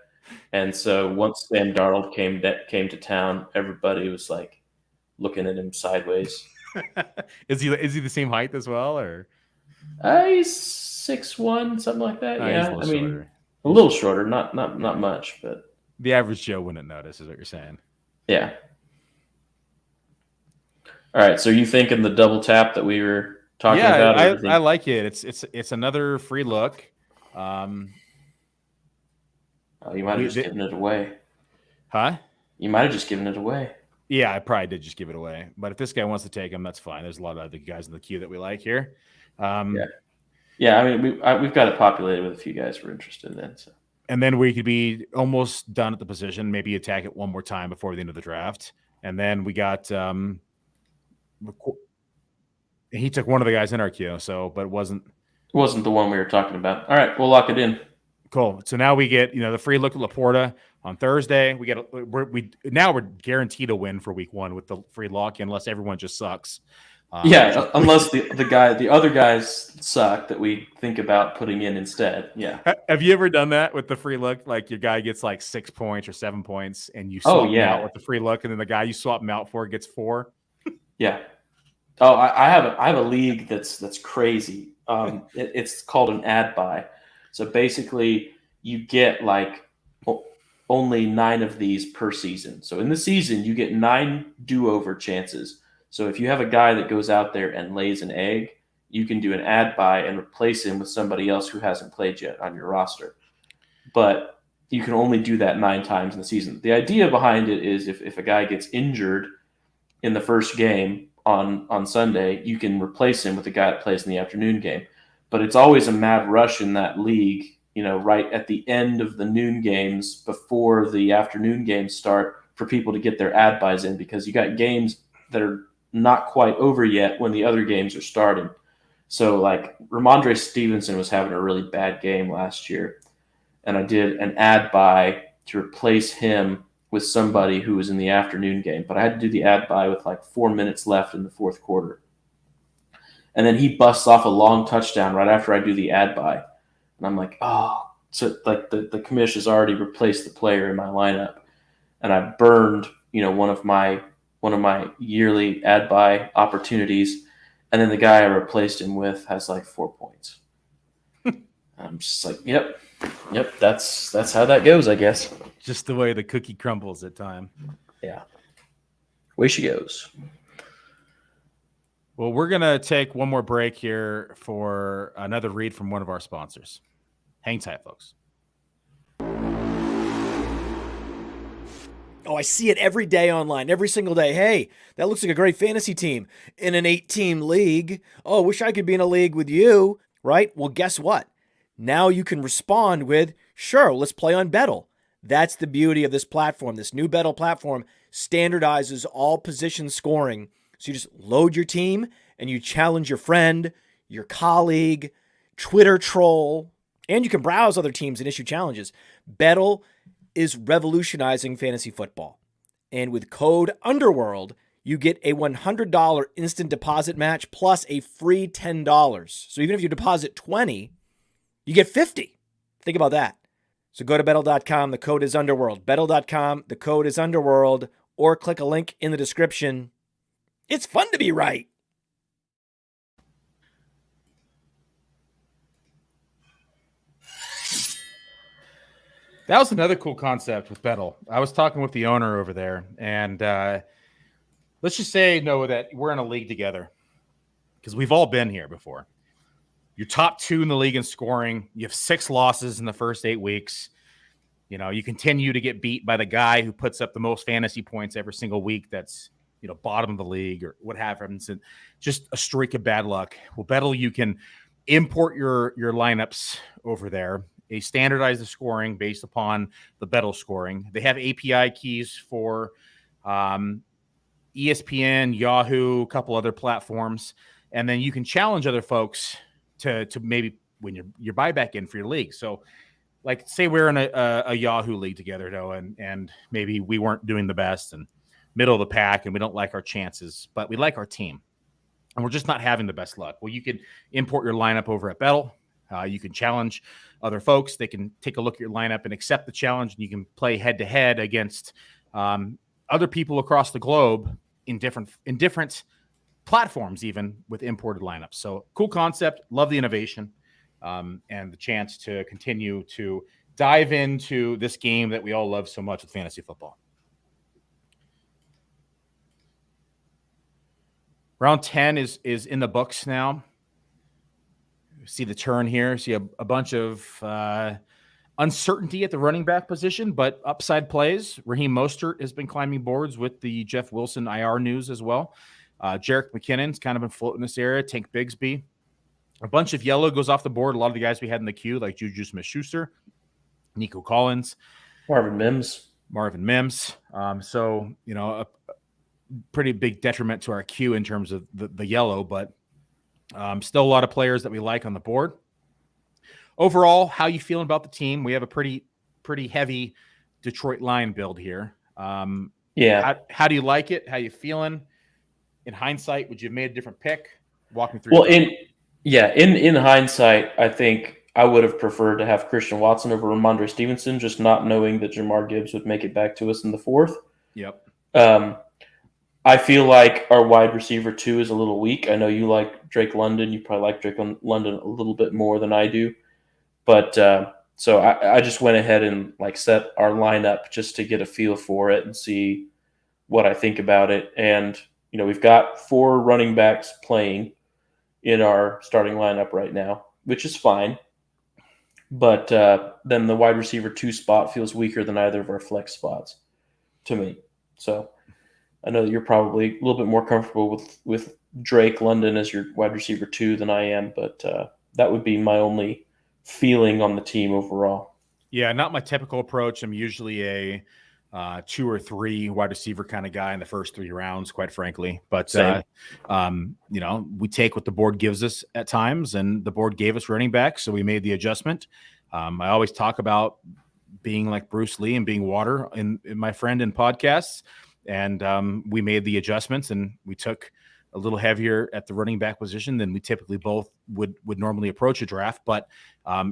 and so once Sam Darnold came to town, everybody was like looking at him sideways. Is he the same height as well, or? He's 6'1", something like that. Yeah, I mean, a little shorter, not much, but the average Joe wouldn't notice, is what you're saying. Yeah. All right, so you thinking the double tap that we were talking about? I like it. It's another free look. You might have just given it away. Huh? You might have just given it away. Yeah, I probably did just give it away. But if this guy wants to take him, that's fine. There's a lot of other guys in the queue that we like here. Yeah. I mean, we've got it populated with a few guys we're interested in. So. And then we could be almost done at the position. Maybe attack it one more time before the end of the draft. And then we got he took one of the guys in our queue, but it wasn't the one we were talking about. All right, we'll lock it in. Cool. So now we get the free look at Laporta on Thursday. We're guaranteed a win for week 1 with the free lock, unless everyone just sucks. Unless the other guys suck that we think about putting in instead. Yeah. Have you ever done that with the free look? Like your guy gets like 6 points or 7 points, and you swap him out with the free look, and then the guy you swap him out for gets 4. Yeah. Oh, I have a league that's crazy. It's called an ad buy. So basically, you get like only 9 of these per season. So in the season, you get 9 do-over chances. So if you have a guy that goes out there and lays an egg, you can do an ad buy and replace him with somebody else who hasn't played yet on your roster. But you can only do that 9 times in the season. The idea behind it is if a guy gets injured in the first game on Sunday, you can replace him with a guy that plays in the afternoon game. But it's always a mad rush in that league, right at the end of the noon games before the afternoon games start for people to get their ad buys in, because you got games that are not quite over yet when the other games are starting. So like Rhamondre Stevenson was having a really bad game last year. and I did an ad buy to replace him with somebody who was in the afternoon game. But I had to do the ad buy with like 4 minutes left in the fourth quarter. And then he busts off a long touchdown right after I do the ad buy. And I'm like, oh, so like the commish has already replaced the player in my lineup. And I burned, one of my yearly ad buy opportunities. And then the guy I replaced him with has like 4 points. I'm just like, yep, that's how that goes, I guess. Just the way the cookie crumbles at time. Yeah. Way she goes. Well, we're going to take one more break here for another read from one of our sponsors. Hang tight, folks. Oh, I see it every day online, every single day. Hey, that looks like a great fantasy team in an 8-team league. Oh, wish I could be in a league with you, right? Well, guess what? Now you can respond with, sure, let's play on Bettle. That's the beauty of this platform. This new Bettle platform standardizes all position scoring. So you just load your team and you challenge your friend, your colleague, Twitter troll, and you can browse other teams and issue challenges. Bettle is revolutionizing fantasy football. And with code UNDERWORLD, you get a $100 instant deposit match plus a free $10. So even if you deposit $20, you get $50. Think about that. So go to Bettle.com. The code is UNDERWORLD. Bettle.com. The code is UNDERWORLD. Or click a link in the description. It's fun to be right. That was another cool concept with Bettle. I was talking with the owner over there, and let's just say, Noah, that we're in a league together because we've all been here before. You're top 2 in the league in scoring. You have 6 losses in the first 8 weeks. You continue to get beat by the guy who puts up the most fantasy points every single week. That's bottom of the league or what happens, and just a streak of bad luck. Well, Bettle, you can import your lineups over there. They standardize the scoring based upon the Bettle scoring. They have API keys for ESPN, Yahoo, a couple other platforms, and then you can challenge other folks to maybe win your buyback in for your league. So, like, say we're in a Yahoo league together, though, and maybe we weren't doing the best and middle of the pack, and we don't like our chances, but we like our team, and we're just not having the best luck. Well, you can import your lineup over at Bettle. You can challenge other folks. They can take a look at your lineup and accept the challenge, and you can play head-to-head against other people across the globe in different platforms, even with imported lineups. So cool concept. Love the innovation and the chance to continue to dive into this game that we all love so much with fantasy football. Round 10 is in the books now. See the turn here. See a bunch of uncertainty at the running back position, but upside plays. Raheem Mostert has been climbing boards with the Jeff Wilson IR news as well. Jerick McKinnon's kind of been floating this area. Tank Bigsby. A bunch of yellow goes off the board. A lot of the guys we had in the queue, like Juju Smith-Schuster, Nico Collins, Marvin Mims. So, a pretty big detriment to our queue in terms of the yellow, but still a lot of players that we like on the board. Overall, how you feeling about the team? We have a pretty heavy Detroit line build here. Yeah. How do you like it? How you feeling? In hindsight, would you have made a different pick? Walk me through. Well, in hindsight, I think I would have preferred to have Christian Watson over Rhamondre Stevenson, just not knowing that Jahmyr Gibbs would make it back to us in the 4th. Yep. I feel like our wide receiver 2 is a little weak. I know you like Drake London. You probably like Drake London a little bit more than I do. But so I just went ahead and set our lineup just to get a feel for it and see what I think about it. And, we've got 4 running backs playing in our starting lineup right now, which is fine. But then the wide receiver 2 spot feels weaker than either of our flex spots to me. So I know that you're probably a little bit more comfortable with Drake London as your wide receiver 2 than I am, but that would be my only feeling on the team overall. Yeah, not my typical approach. I'm usually a 2 or 3 wide receiver kind of guy in the first 3 rounds, quite frankly. But we take what the board gives us at times, and the board gave us running back, so we made the adjustment. I always talk about being like Bruce Lee and being water in my friend in podcasts. And we made the adjustments and we took a little heavier at the running back position than we typically both would normally approach a draft. But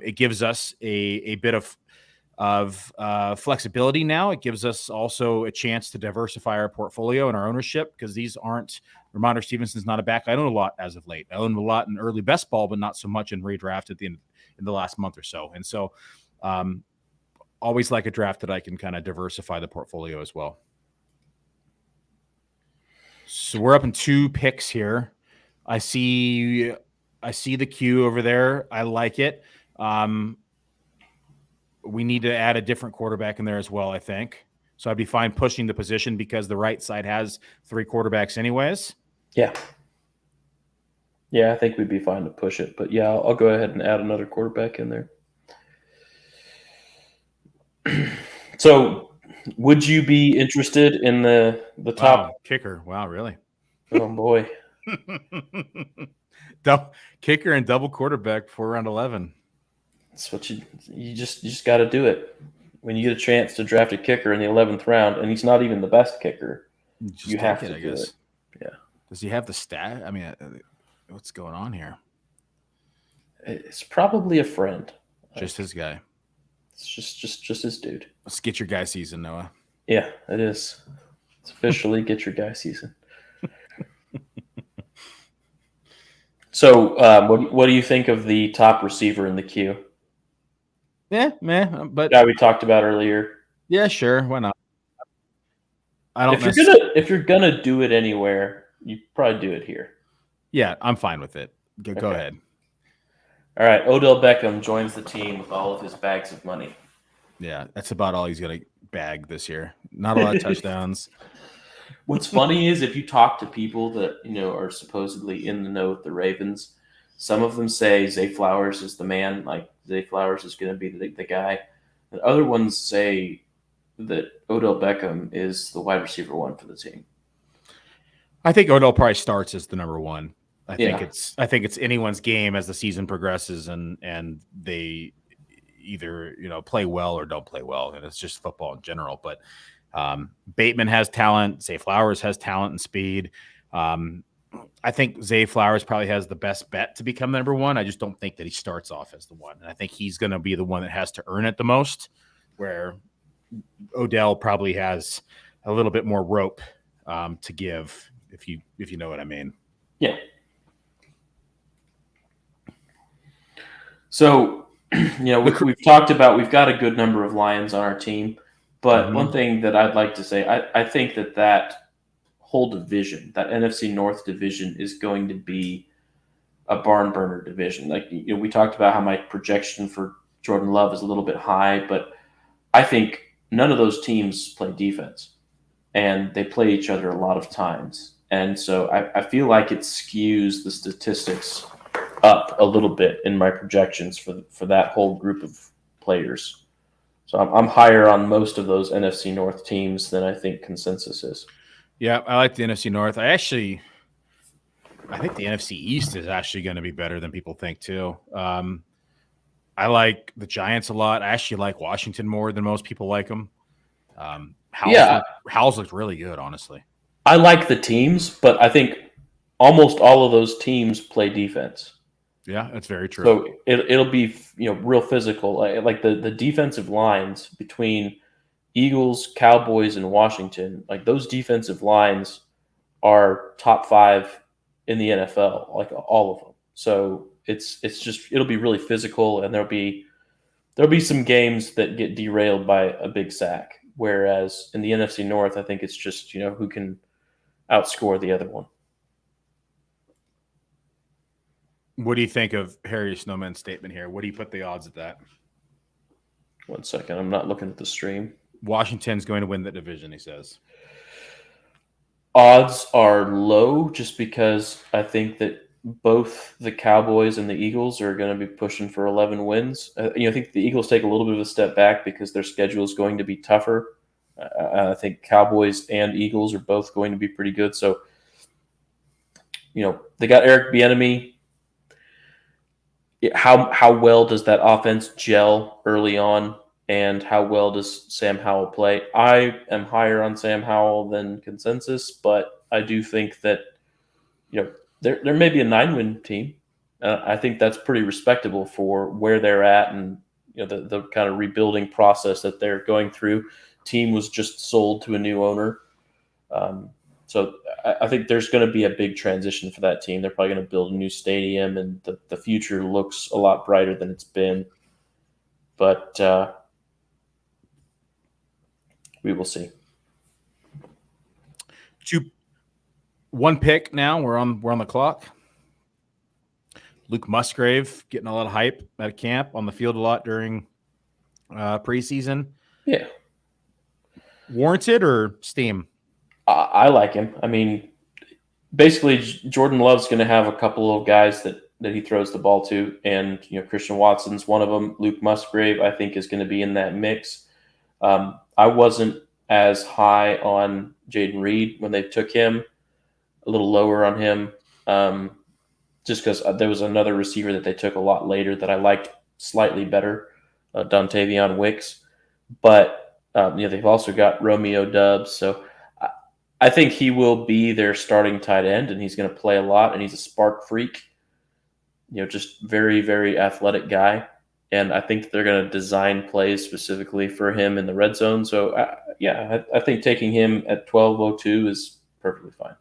it gives us a bit of flexibility now. It gives us also a chance to diversify our portfolio and our ownership, because these aren't Rhamondre Stevenson's not a back I own a lot as of late. I own a lot in early best ball, but not so much in redraft at the end in the last month or so. And so always like a draft that I can kind of diversify the portfolio as well. So we're up in 2 picks here. I see the queue over there. I like it. We need to add a different quarterback in there as well, I think. So I'd be fine pushing the position because the right side has 3 quarterbacks anyways. Yeah. Yeah, I think we'd be fine to push it. But yeah, I'll go ahead and add another quarterback in there. So would you be interested in the top kicker? Wow, really? Oh boy. Kicker and double quarterback for round 11. That's what you just got to do it. When you get a chance to draft a kicker in the 11th round, and he's not even the best kicker, you have to do it. Yeah. Does he have the stat? I mean, what's going on here? It's probably a friend. Just his guy. It's just his dude. Let's get your guy season, Noah. Yeah, it is. It's officially get your guy season. So, what do you think of the top receiver in the queue? Yeah, man. But guy we talked about earlier. Yeah, sure. Why not? I don't. If you're gonna do it anywhere, you probably do it here. Yeah, I'm fine with it. Go ahead. All right, Odell Beckham joins the team with all of his bags of money. Yeah, that's about all he's going to bag this year. Not a lot of touchdowns. What's funny is if you talk to people that are supposedly in the know with the Ravens, some of them say Zay Flowers is the man, like Zay Flowers is going to be the guy. And other ones say that Odell Beckham is the wide receiver 1 for the team. I think Odell probably starts as the number 1. I think it's anyone's game as the season progresses and they either play well or don't play well, and it's just football in general. But Bateman has talent. Zay Flowers has talent and speed. I think Zay Flowers probably has the best bet to become number 1. I just don't think that he starts off as the 1. And I think he's going to be the one that has to earn it the most, where Odell probably has a little bit more rope to give, if you know what I mean. Yeah. So, we've talked about we've got a good number of Lions on our team, but one thing that I'd like to say, I think that whole division, that NFC North division, is going to be a barn burner division. Like we talked about how my projection for Jordan Love is a little bit high, but I think none of those teams play defense, and they play each other a lot of times, and so I feel like it skews the statistics up a little bit in my projections for that whole group of players. So I'm higher on most of those NFC North teams than I think consensus is. Yeah, I like the NFC North. I think the NFC East is actually going to be better than people think too. I like the Giants a lot. I actually like Washington more than most people like them. Howell's looked really good, honestly. I like the teams, but I think almost all of those teams play defense. Yeah, that's very true. So it'll be real physical. Like the defensive lines between Eagles, Cowboys, and Washington, like those defensive lines are top 5 in the NFL, like all of them. So it'll be really physical, and there'll be some games that get derailed by a big sack. Whereas in the NFC North, I think it's just who can outscore the other one. What do you think of Harry Snowman's statement here? What do you put the odds at that? 1 second. I'm not looking at the stream. Washington's going to win the division, he says. Odds are low just because I think that both the Cowboys and the Eagles are going to be pushing for 11 wins. I think the Eagles take a little bit of a step back because their schedule is going to be tougher. I think Cowboys and Eagles are both going to be pretty good. So, they got Eric Bieniemy. how well does that offense gel early on, and how well does Sam Howell play? I am higher on Sam Howell than consensus, but I do think that there may be a 9-win team. I think that's pretty respectable for where they're at, and the kind of rebuilding process that they're going through. Team was just sold to a new owner. So I think there's going to be a big transition for that team. They're probably going to build a new stadium, and the future looks a lot brighter than it's been. But we will see. One pick now. We're on the clock. Luke Musgrave getting a lot of hype at camp, on the field a lot during preseason. Yeah. Warranted or steam? I like him. I mean, basically, Jordan Love's going to have a couple of guys that he throws the ball to, and Christian Watson's one of them. Luke Musgrave, I think, is going to be in that mix. I wasn't as high on Jaden Reed when they took him, a little lower on him, just because there was another receiver that they took a lot later that I liked slightly better, Dontavion Wicks. But they've also got Romeo Dubs, so I think he will be their starting tight end, and he's going to play a lot, and he's a spark freak. Just very, very athletic guy. And I think they're going to design plays specifically for him in the red zone. So, I think taking him at 12:02 is perfectly fine.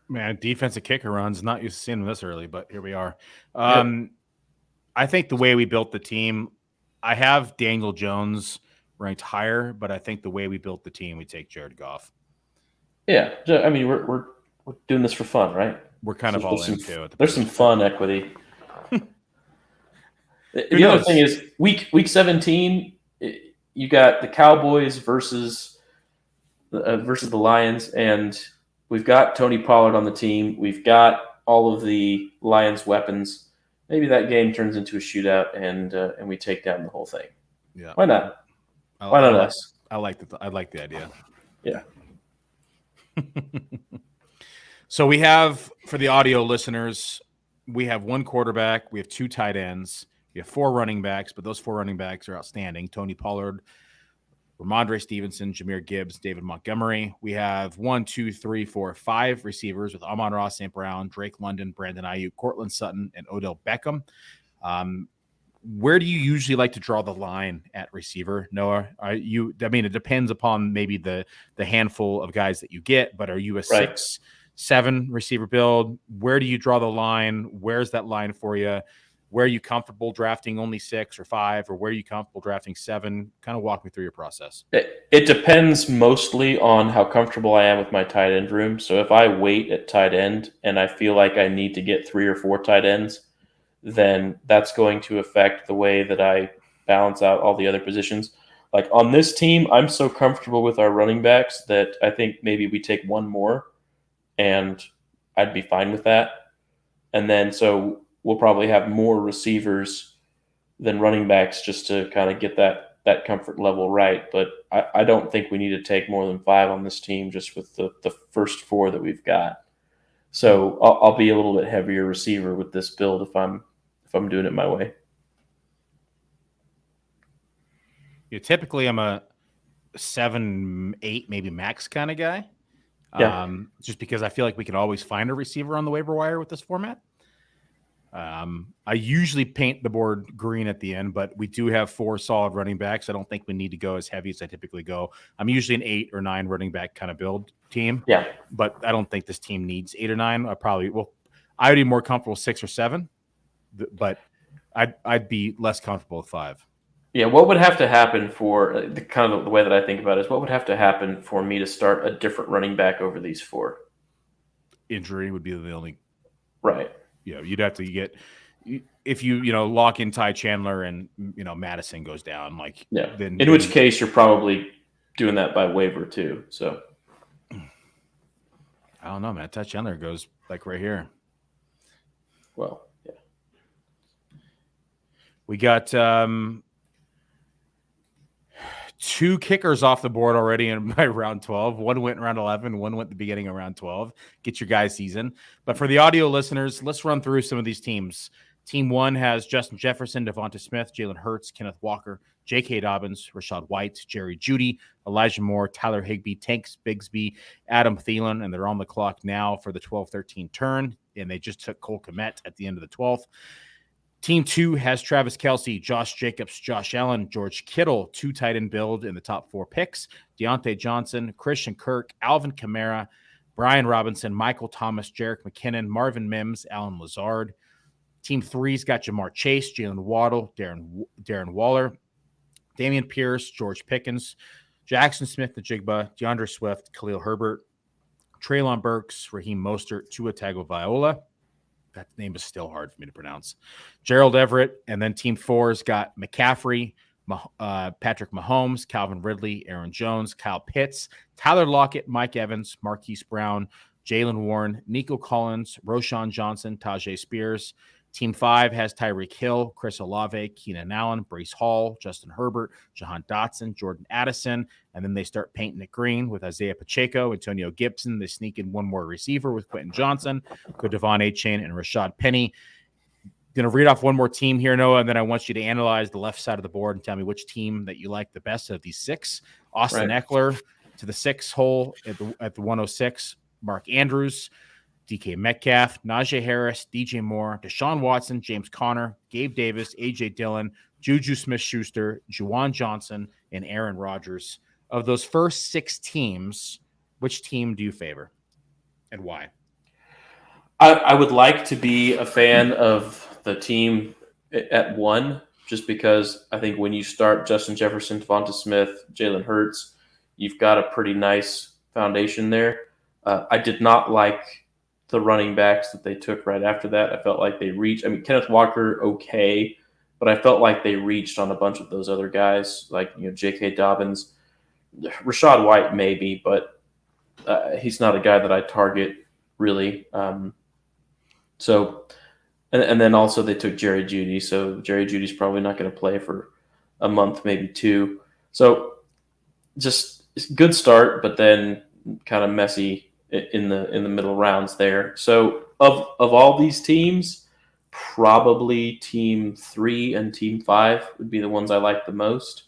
Man, defensive kicker runs. Not used to seeing them this early, but here we are. I think the way we built the team, I have Daniel Jones ranked higher, but I think the way we built the team, we take Jared Goff. Yeah, I mean, we're doing this for fun, right? We're kind of all into it. There's some fun equity. The other thing is week 17, you got the Cowboys versus the Lions, and we've got Tony Pollard on the team. We've got all of the Lions' weapons. Maybe that game turns into a shootout, and we take down the whole thing. Yeah, why not? Why not us? I like the idea. Yeah. So we have, for the audio listeners, we have one quarterback, we have two tight ends, we have four running backs, but those four running backs are outstanding. Tony Pollard, Rhamondre Stevenson, Jahmyr Gibbs, David Montgomery. We have 5 receivers with Amon-Ra, St. Brown, Drake London, Brandin Ayuk, Cortland Sutton, and Odell Beckham. Where do you usually like to draw the line at receiver, Noah? It depends upon maybe the handful of guys that you get, but are you a 6-7 receiver build? Where do you draw the line? Where's that line for you? Where are you comfortable drafting only 6 or 5, or where are you comfortable drafting 7? Kind of walk me through your process. It depends mostly on how comfortable I am with my tight end room. So if I wait at tight end and I feel like I need to get 3 or 4 tight ends, then that's going to affect the way that I balance out all the other positions. Like on this team, I'm so comfortable with our running backs that I think maybe we take one more and I'd be fine with that. And then so we'll probably have more receivers than running backs just to kind of get that comfort level right. But I don't think we need to take more than 5 on this team just with the first 4 that we've got. So I'll be a little bit heavier receiver with this build if I'm doing it my way. Yeah, typically I'm a 7-8 maybe max kind of guy. Yeah. Just because I feel like we can always find a receiver on the waiver wire with this format. I usually paint the board green at the end, but we do have 4 solid running backs. I don't think we need to go as heavy as I typically go. I'm usually an 8 or 9 running back kind of build team. Yeah. But I don't think this team needs 8 or 9. I would be more comfortable with 6 or 7, but I'd be less comfortable with 5. Yeah, what would have to happen for the kind of the way that I think about it is what would have to happen for me to start a different running back over these 4? Injury would be the only. Right. Yeah, you'd have to get if you lock in Ty Chandler and Madison goes down Then in which case you're probably doing that by waiver too. So I don't know, man. Ty Chandler goes like right here. Well, yeah. We got 2 kickers off the board already by round 12. One went in round 11. One went at the beginning of round 12. Get your guys season. But for the audio listeners, let's run through some of these teams. Team 1 has Justin Jefferson, Devonta Smith, Jalen Hurts, Kenneth Walker, J.K. Dobbins, Rashad White, Jerry Jeudy, Elijah Moore, Tyler Higbee, Tanks Bigsby, Adam Thielen, and they're on the clock now for the 12-13 turn, and they just took Cole Kmet at the end of the 12th. Team 2 has Travis Kelce, Josh Jacobs, Josh Allen, George Kittle, 2 tight end build in the top 4 picks, Diontae Johnson, Christian Kirk, Alvin Kamara, Brian Robinson, Michael Thomas, Jerick McKinnon, Marvin Mims, Alan Lazard. Team 3's got Jamar Chase, Jalen Waddle, Darren Waller, Damian Pierce, George Pickens, Jackson Smith-Njigba, DeAndre Swift, Khalil Herbert, Treylon Burks, Raheem Mostert, Tua Tagovailoa. That name is still hard for me to pronounce. Gerald Everett, and then Team 4's got McCaffrey, Patrick Mahomes, Calvin Ridley, Aaron Jones, Kyle Pitts, Tyler Lockett, Mike Evans, Marquise Brown, Jalen Warren, Nico Collins, Roshan Johnson, Tajay Spears. Team 5 has Tyreek Hill, Chris Olave, Keenan Allen, Breece Hall, Justin Herbert, Jahan Dotson, Jordan Addison, and then they start painting it green with Isaiah Pacheco, Antonio Gibson. They sneak in one more receiver with Quentin Johnson, go Devon Achane, and Rashad Penny. Going to read off one more team here, Noah, and then I want you to analyze the left side of the board and tell me which team that you like the best of these 6. Austin Eckler to the 6 hole at the 106, Mark Andrews, DK Metcalf, Najee Harris, DJ Moore, Deshaun Watson, James Conner, Gabe Davis, AJ Dillon, Juju Smith-Schuster, Juwan Johnson, and Aaron Rodgers. Of those first 6 teams, which team do you favor and why? I would like to be a fan of the team at 1, just because I think when you start Justin Jefferson, Devonta Smith, Jalen Hurts, you've got a pretty nice foundation there. I did not like the running backs that they took right after that. I felt like they reached. I mean, Kenneth Walker, okay, but I felt like they reached on a bunch of those other guys, like J.K. Dobbins, Rashad White, maybe, but he's not a guy that I target really. So, and then also they took Jerry Jeudy, so Jerry Judy's probably not going to play for a month, maybe 2. So, just good start, but then kind of messy in the middle rounds there. So of all these teams, probably team 3 and team 5 would be the ones I like the most,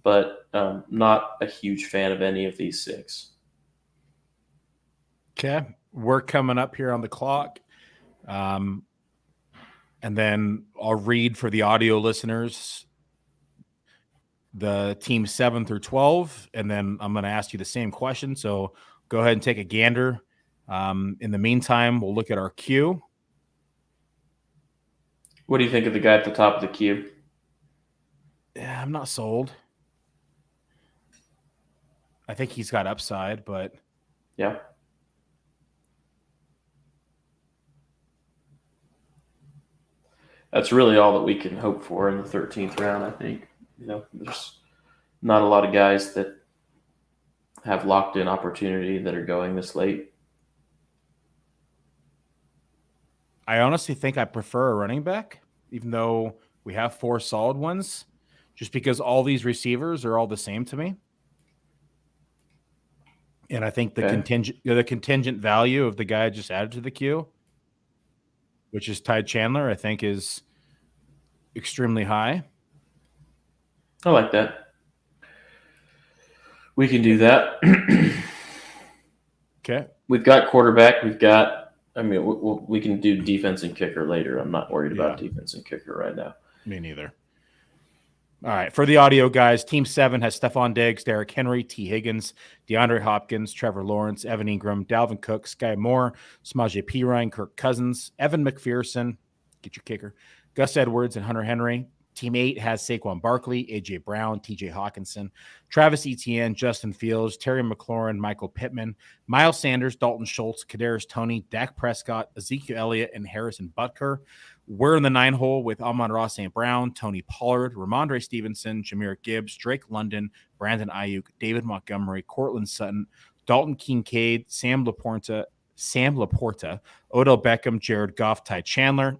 but not a huge fan of any of these 6. Okay. We're coming up here on the clock. And then I'll read for the audio listeners the team 7 through 12, and then I'm going to ask you the same question. So go ahead and take a gander. In the meantime, we'll look at our queue. What do you think of the guy at the top of the queue? Yeah, I'm not sold. I think he's got upside, but yeah. That's really all that we can hope for in the 13th round, I think. There's not a lot of guys that have locked in opportunity that are going this late. I honestly think I prefer a running back, even though we have 4 solid ones, just because all these receivers are all the same to me. And I think the contingent value of the guy I just added to the queue, which is Ty Chandler, I think is extremely high. I like that. We can do that. Okay. We've got quarterback. We can do defense and kicker later. I'm not worried about defense and kicker right now. Me neither. All right. For the audio guys, Team 7 has Stephon Diggs, Derrick Henry, T. Higgins, DeAndre Hopkins, Trevor Lawrence, Evan Ingram, Dalvin Cook, Sky Moore, Samaje Perine, Kirk Cousins, Evan McPherson, get your kicker, Gus Edwards, and Hunter Henry. Team 8 has Saquon Barkley, A.J. Brown, T.J. Hawkinson, Travis Etienne, Justin Fields, Terry McLaurin, Michael Pittman, Miles Sanders, Dalton Schultz, Kadarius Toney, Dak Prescott, Ezekiel Elliott, and Harrison Butker. We're in the 9 hole with Amon-Ra St. Brown, Tony Pollard, Rhamondre Stevenson, Jahmyr Gibbs, Drake London, Brandon Ayuk, David Montgomery, Cortland Sutton, Dalton Kincaid, Sam Laporta, Odell Beckham, Jared Goff, Ty Chandler.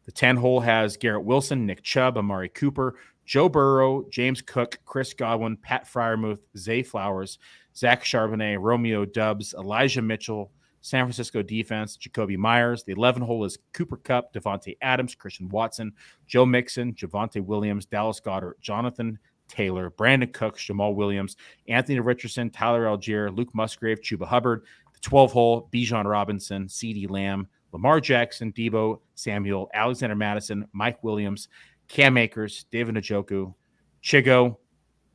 The 10 hole has Garrett Wilson, Nick Chubb, Amari Cooper, Joe Burrow, James Cook, Chris Godwin, Pat Freiermuth, Zay Flowers, Zach Charbonnet, Romeo Dubs, Elijah Mitchell, San Francisco defense, Jacoby Myers. The 11 hole is Cooper Kupp, Devontae Adams, Christian Watson, Joe Mixon, Javonte Williams, Dallas Goedert, Jonathan Taylor, Brandon Cooks, Jamal Williams, Anthony Richardson, Tyler Algier, Luke Musgrave, Chuba Hubbard. The 12 hole, Bijan Robinson, CeeDee Lamb, Lamar Jackson, Debo Samuel, Alexander Madison, Mike Williams, Cam Akers, David Njoku, Chigo,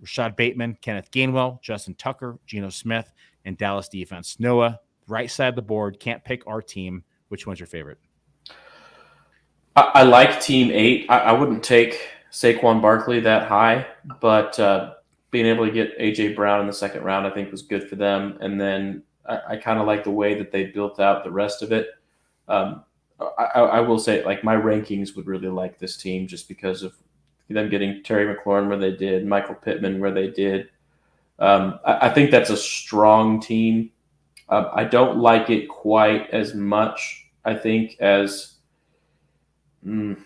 Rashad Bateman, Kenneth Gainwell, Justin Tucker, Geno Smith, and Dallas defense. Noah, right side of the board, can't pick our team. Which one's your favorite? I like Team 8. I wouldn't take Saquon Barkley that high, but being able to get A.J. Brown in the second round I think was good for them. And then I kind of like the way that they built out the rest of it. I will say, like, my rankings would really like this team just because of them getting Terry McLaurin where they did, Michael Pittman where they did. I think that's a strong team. I don't like it quite as much, I think, as Team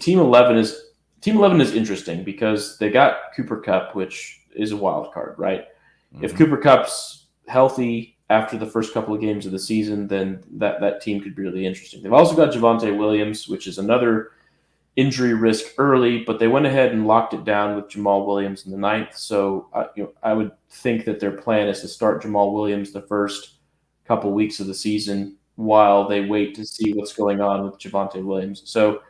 11 is. Team 11 is interesting because they got Cooper Kupp, which is a wild card, right? Mm-hmm. If Cooper Kupp's healthy after the first couple of games of the season, then that team could be really interesting. They've also got Javonte Williams, which is another injury risk early, but they went ahead and locked it down with Jamal Williams in the 9th. So I would think that their plan is to start Jamal Williams the first couple weeks of the season while they wait to see what's going on with Javonte Williams. So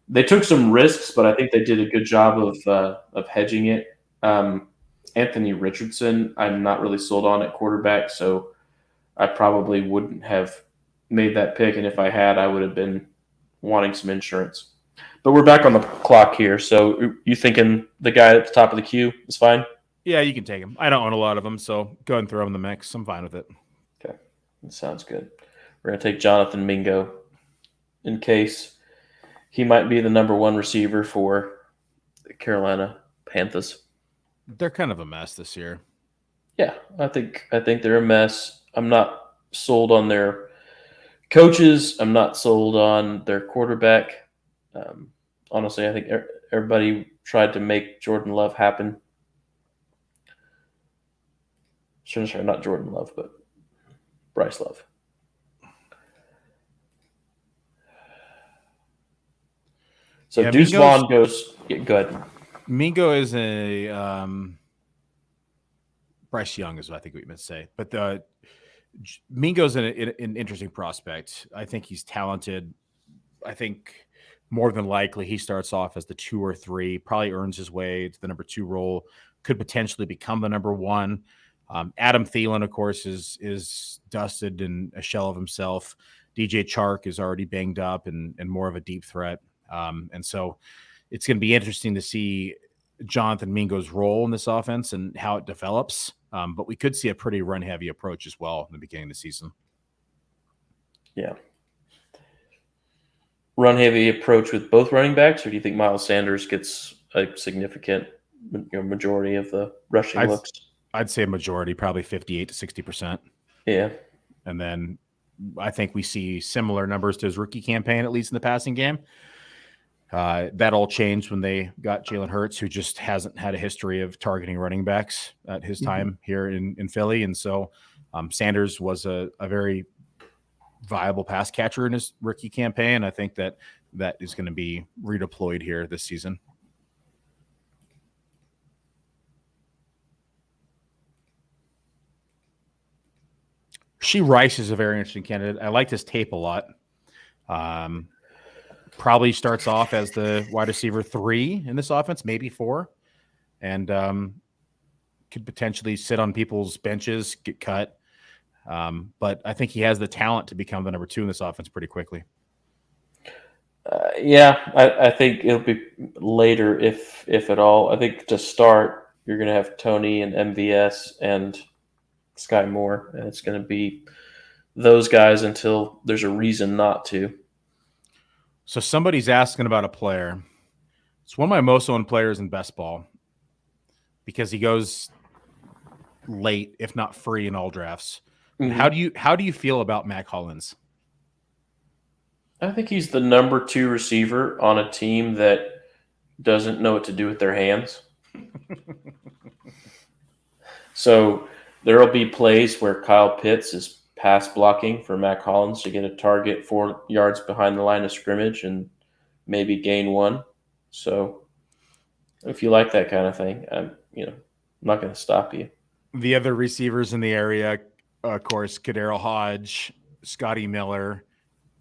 they took some risks, but I think they did a good job of hedging it. Anthony Richardson, I'm not really sold on at quarterback, so I probably wouldn't have made that pick, and if I had, I would have been wanting some insurance. But we're back on the clock here, so you thinking the guy at the top of the queue is fine? Yeah, you can take him. I don't own a lot of them, so go ahead and throw him in the mix. I'm fine with it. Okay, that sounds good. We're going to take Jonathan Mingo in case he might be the number one receiver for the Carolina Panthers. They're kind of a mess this year. Yeah, I think they're a mess. I'm not sold on their coaches. I'm not sold on their quarterback. Honestly, I think everybody tried to make Jordan Love happen. Sorry, not Jordan Love, but Bryce Love. So yeah, Deuce Vaughn goes good. Mingo is a Bryce Young is what I think we meant to say. But Mingo's an interesting prospect. I think he's talented. I think more than likely he starts off as the 2 or 3, probably earns his way to the number 2 role, could potentially become the number 1. Adam Thielen, of course, is dusted and a shell of himself. DJ Chark is already banged up and more of a deep threat. And so it's going to be interesting to see Jonathan Mingo's role in this offense and how it develops. But we could see a pretty run-heavy approach as well in the beginning of the season. Yeah. Run-heavy approach with both running backs, or do you think Miles Sanders gets a significant majority of the rushing looks? I'd say a majority, probably 58 to 60%. Yeah. And then I think we see similar numbers to his rookie campaign, at least in the passing game. That all changed when they got Jalen Hurts, who just hasn't had a history of targeting running backs at his time here in Philly. And so Sanders was a very viable pass catcher in his rookie campaign. I think that is going to be redeployed here this season. Rashee Rice is a very interesting candidate. I liked his tape a lot. Probably starts off as the wide receiver 3 in this offense, maybe 4, and could potentially sit on people's benches, get cut. But I think he has the talent to become the number 2 in this offense pretty quickly. I think it'll be later, if at all. I think to start, you're going to have Tony and MVS and Sky Moore, and it's going to be those guys until there's a reason not to. So somebody's asking about a player. It's one of my most owned players in best ball because he goes late, if not free, in all drafts. Mm-hmm. How do you feel about Mac Hollins? I think he's the number 2 receiver on a team that doesn't know what to do with their hands. So there will be plays where Kyle Pitts is pass blocking for Mac Hollins to get a target 4 yards behind the line of scrimmage and maybe gain 1. So if you like that kind of thing, I'm not going to stop you. The other receivers in the area, of course, Kadero Hodge, Scotty Miller,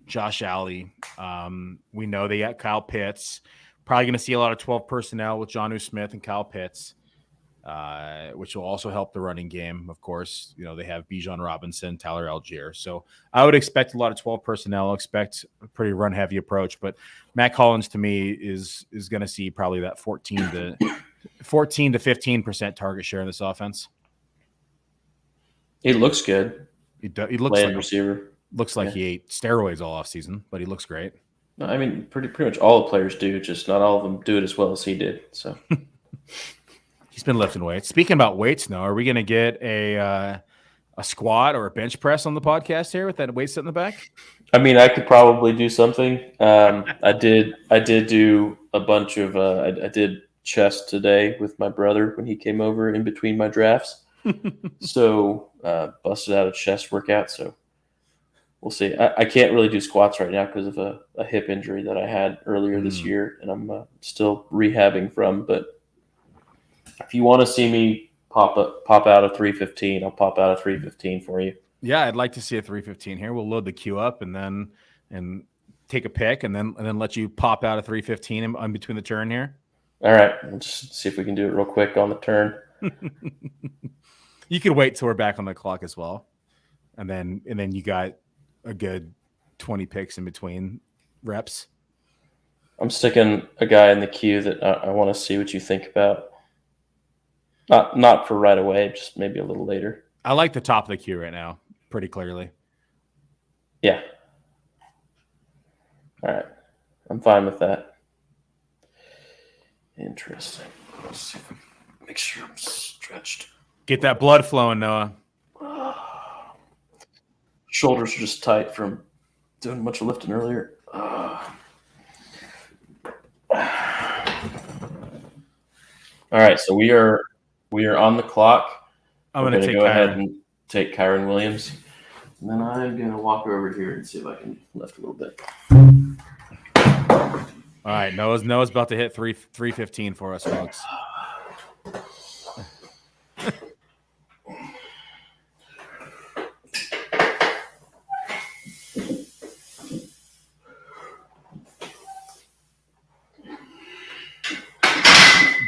Josh Alley. We know they got Kyle Pitts. Probably going to see a lot of 12 personnel with Jonnu Smith and Kyle Pitts, which will also help the running game. Of course, they have Bijan Robinson, Tyler Algier. So I would expect a lot of 12 personnel, expect a pretty run-heavy approach. But Mac Hollins, to me, is going to see probably that 14 to 15% target share in this offense. He looks good. He looks like receiver. Looks like he ate steroids all offseason, but he looks great. No, I mean, pretty much all the players do, just not all of them do it as well as he did. So he's been lifting weights. Speaking about weights, now, are we going to get a squat or a bench press on the podcast here with that weight set in the back? I mean, I could probably do something. I did do a bunch of I did chest today with my brother when he came over in between my drafts. So busted out a chest workout. So we'll see. I can't really do squats right now because of a hip injury that I had earlier this year, and I'm still rehabbing from. But if you want to see me pop out a 315, I'll pop out a 315 for you. Yeah, I'd like to see a 315 here. We'll load the queue up and take a pick and then let you pop out a 315 in between the turn here. All right, let's just see if we can do it real quick on the turn. You could wait till we're back on the clock as well, and then you got a good 20 picks in between reps. I'm sticking a guy in the queue that I want to see what you think about. Not for right away, just maybe a little later. I like the top of the queue right now, pretty clearly. Yeah. All right. I'm fine with that. Interesting. Let's see if I can make sure I'm stretched. Get that blood flowing, Noah. Shoulders are just tight from doing much lifting earlier. All right, so we are on the clock. I'm going to go ahead and take Kyren Williams. And then I'm going to walk over here and see if I can lift a little bit. All right, Noah's about to hit 315 for us, folks.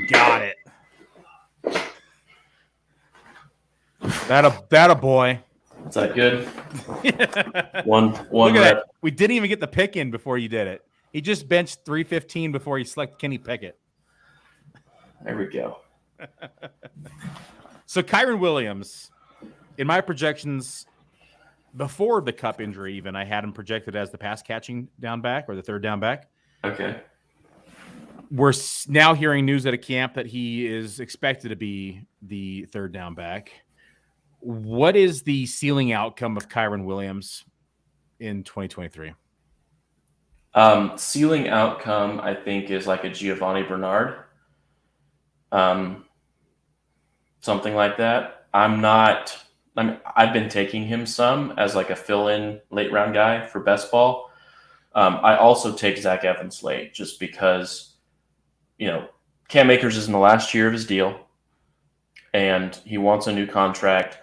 Got it. That a boy. Is that good? One Look at rep. that. We didn't even get the pick in before you did it. He just benched 315 before he selected Kenny Pickett. There we go. So Kyren Williams, in my projections before the Cup injury, even I had him projected as the pass catching down back or the third down back. Okay. We're now hearing news at a camp that he is expected to be the third down back. What is the ceiling outcome of Kyren Williams in 2023? Ceiling outcome, I think, is like a Giovanni Bernard. Something like that. I've been taking him some as like a fill-in late round guy for best ball. I also take Zach Evans late just because, Cam Akers is in the last year of his deal and he wants a new contract.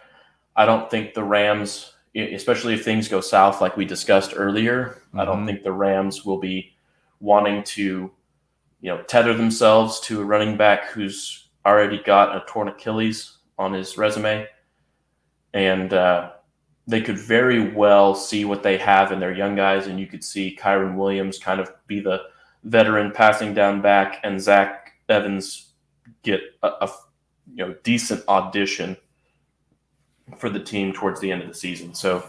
I don't think the Rams, especially if things go south like we discussed earlier, I don't think the Rams will be wanting to, tether themselves to a running back who's already got a torn Achilles on his resume. And they could very well see what they have in their young guys, and you could see Kyren Williams kind of be the veteran passing down back and Zach Evans get a decent audition for the team towards the end of the season. So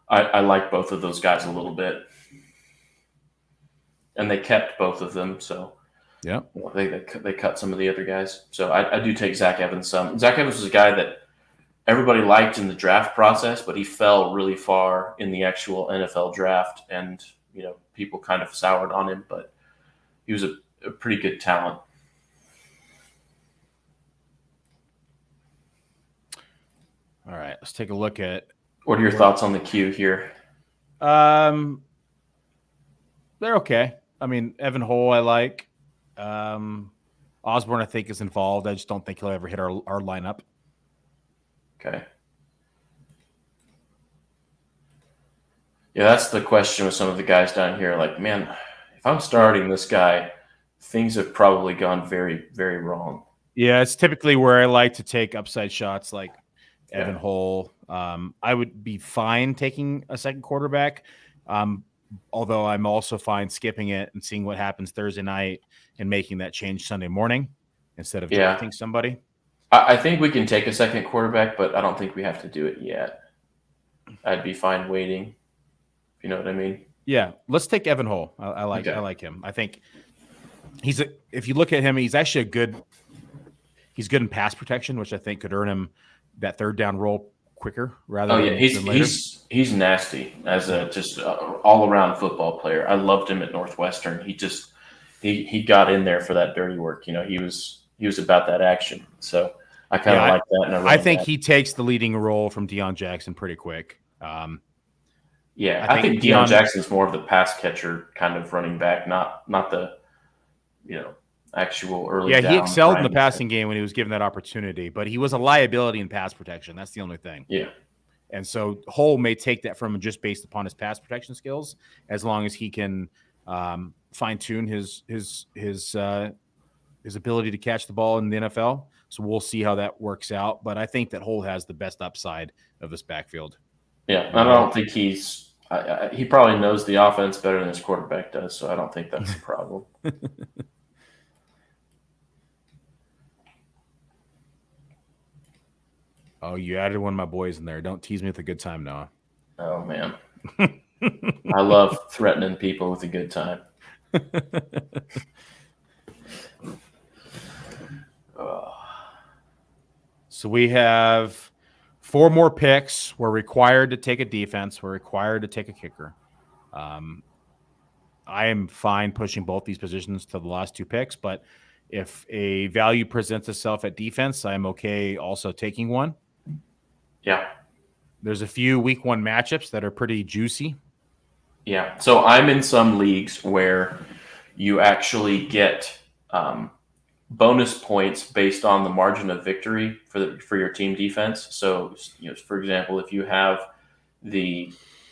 I like both of those guys a little bit. And they kept both of them, so yeah, they cut some of the other guys. So I do take Zach Evans some. Zach Evans was a guy that everybody liked in the draft process, but he fell really far in the actual NFL draft, and people kind of soured on him. But he was a pretty good talent. All right, let's take a look at. What are your thoughts on the queue here? They're okay. I mean, Evan Hole, I like. Osborne, I think, is involved. I just don't think he'll ever hit our lineup. Okay. Yeah, that's the question with some of the guys down here. Like, man, if I'm starting this guy, things have probably gone very, very wrong. Yeah, it's typically where I like to take upside shots like Evan Hole. I would be fine taking a second quarterback, although I'm also fine skipping it and seeing what happens Thursday night and making that change Sunday morning instead of drafting somebody. I think we can take a second quarterback, but I don't think we have to do it yet. I'd be fine waiting. You know what I mean? Yeah, let's take Evan Hole. I like him. I think if you look at him, he's actually he's good in pass protection, which I think could earn him that third down role quicker rather than later. He's nasty as a just all around football player. I loved him at Northwestern. He got in there for that dirty work. You know, he was about that action. So I kind of like that. I think he takes the leading role from Deion Jackson pretty quick. I think Deion Jackson's more of the pass catcher kind of running back, not the actual early. Yeah, he excelled in the passing game when he was given that opportunity, but he was a liability in pass protection. That's the only thing. Yeah. And so Hole may take that from him just based upon his pass protection skills, as long as he can fine tune his ability to catch the ball in the NFL. So we'll see how that works out. But I think that Hole has the best upside of this backfield. Yeah, I don't think he probably knows the offense better than his quarterback does, so I don't think that's the problem. Oh, you added one of my boys in there. Don't tease me with a good time, Noah. Oh, man. I love threatening people with a good time. So we have 4 more picks. We're required to take a defense. We're required to take a kicker. I am fine pushing both these positions to the last 2 picks, but if a value presents itself at defense, I'm okay also taking one. Yeah. There's a few week 1 matchups that are pretty juicy. Yeah. So I'm in some leagues where you actually get bonus points based on the margin of victory for your team defense. So, for example, if you have the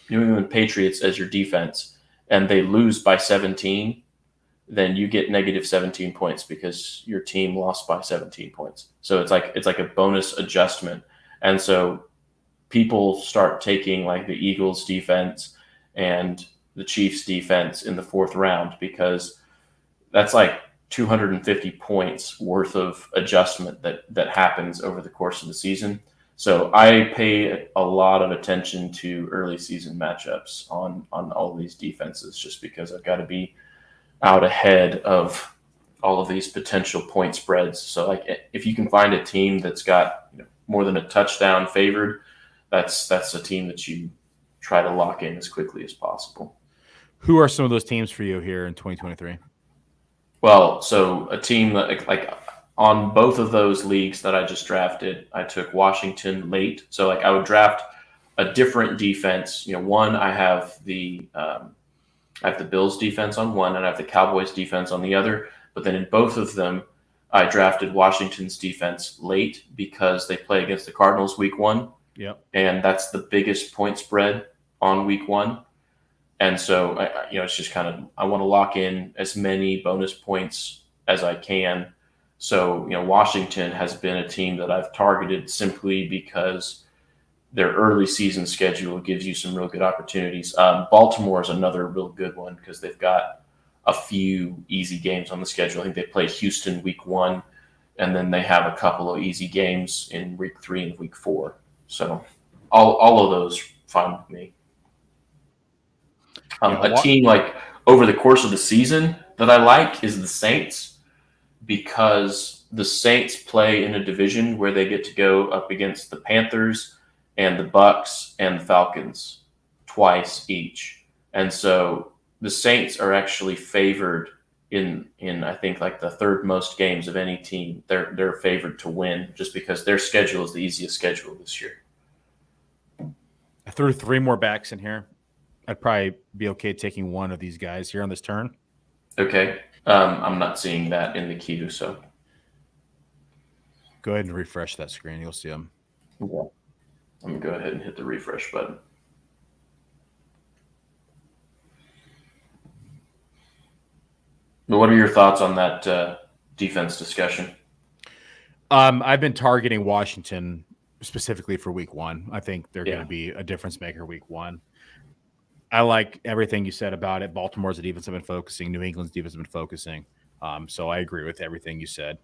New England Patriots as your defense and they lose by 17, then you get negative 17 points because your team lost by 17 points. So it's like a bonus adjustment. And so people start taking like the Eagles defense and the Chiefs defense in the 4th round because that's like 250 points worth of adjustment that happens over the course of the season. So I pay a lot of attention to early season matchups on all of these defenses just because I've got to be out ahead of all of these potential point spreads. So like if you can find a team that's got more than a touchdown favored, that's a team that you try to lock in as quickly as possible. Who are some of those teams for you here in 2023? Well, so a team that like on both of those leagues that I just drafted, I took Washington late. So like I would draft a different defense. One I have the Bills defense on one and I have the Cowboys defense on the other. But then in both of them, I drafted Washington's defense late because they play against the Cardinals week 1. Yep. And that's the biggest point spread on week 1. And so, it's just kind of, I want to lock in as many bonus points as I can. So, Washington has been a team that I've targeted simply because their early season schedule gives you some real good opportunities. Baltimore is another real good one because they've got a few easy games on the schedule. I think they play Houston week 1, and then they have a couple of easy games in week 3 and week 4. So all of those fine with me. A team like over the course of the season that I like is the Saints because the Saints play in a division where they get to go up against the Panthers and the Bucks and the Falcons twice each. And so the Saints are actually favored in I think like the third most games of any team. They're favored to win just because their schedule is the easiest schedule this year. I threw 3 more backs in here. I'd probably be okay taking one of these guys here on this turn. Okay. I'm not seeing that in the queue, so Go ahead and refresh that screen. You'll see them. okay. I'm going to go ahead and hit the refresh button. But what are your thoughts on that defense discussion? I've been targeting Washington specifically for week 1. I think they're going Yeah. to be a difference maker week 1. I like everything you said about it. Baltimore's defense have been focusing. New England's defense have been focusing. So I agree with everything you said.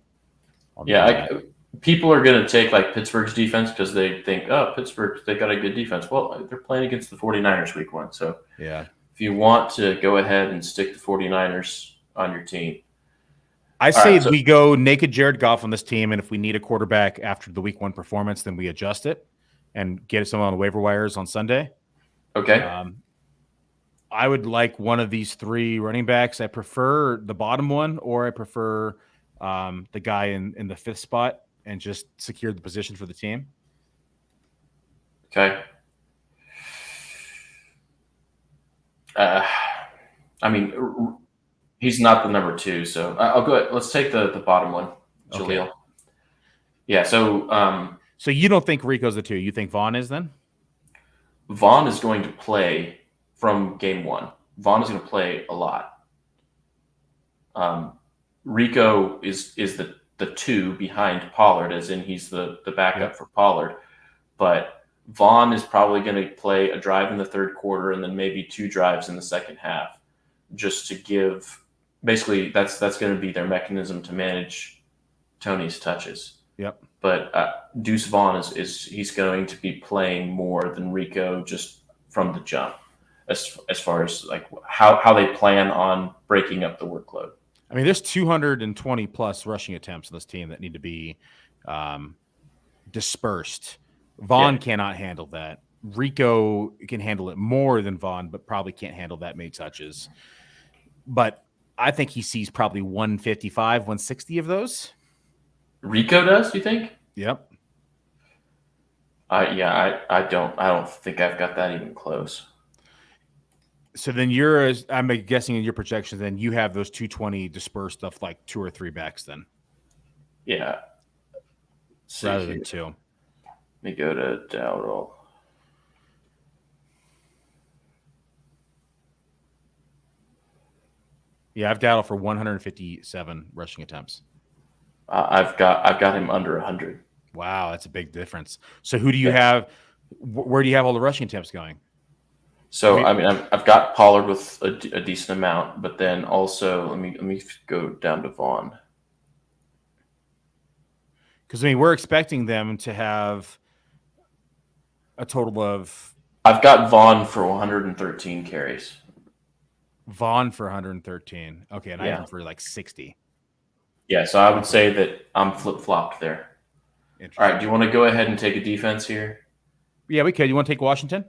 People are going to take like Pittsburgh's defense because they think, oh, Pittsburgh, they got a good defense. Well, they're playing against the 49ers week 1. So yeah, if you want to go ahead and stick the 49ers on your team. I say we go naked Jared Goff on this team, and if we need a quarterback after the week 1 performance, then we adjust it and get someone on the waiver wires on Sunday. Okay. I would like one of these 3 running backs. I prefer the bottom one, or I prefer the guy in the 5th spot and just secure the position for the team. Okay. I mean, he's not the number 2, so I'll go ahead. Let's take the bottom one, Jaleel. Okay. Yeah, so so you don't think Rico's the 2? You think Vaughn is then? Vaughn is going to play from game 1. Vaughn is going to play a lot. Rico is the 2 behind Pollard, as in he's the backup for Pollard. But Vaughn is probably going to play a drive in the third quarter and then maybe 2 drives in the second half, just to give. Basically, that's going to be their mechanism to manage Tony's touches. Yep. But Deuce Vaughn is he's going to be playing more than Rico just from the jump, as far as like how they plan on breaking up the workload. I mean, there's 220 plus rushing attempts on this team that need to be dispersed. Vaughn cannot handle that. Rico can handle it more than Vaughn, but probably can't handle that many touches. But I think he sees probably 155, 160 of those. Rico does, you think? Yep. I don't think I've got that even close. So then I'm guessing in your projections, then you have those 220 dispersed of like 2 or 3 backs then. Yeah. Rather than 2. Let me go to Dowdle. Yeah, I've Dowdle for 157 rushing attempts. I've got him under 100. Wow, that's a big difference. So who do you have? Where do you have all the rushing attempts going? So I mean, I've got Pollard with a decent amount, but then also let me go down to Vaughn. Because I mean, we're expecting them to have a total of. I've got Vaughn for 113 carries. Vaughn for 113. Okay, and I have him for like 60. Yeah, so I would say that I'm flip-flopped there. All right, do you want to go ahead and take a defense here? Yeah, we could. You want to take Washington?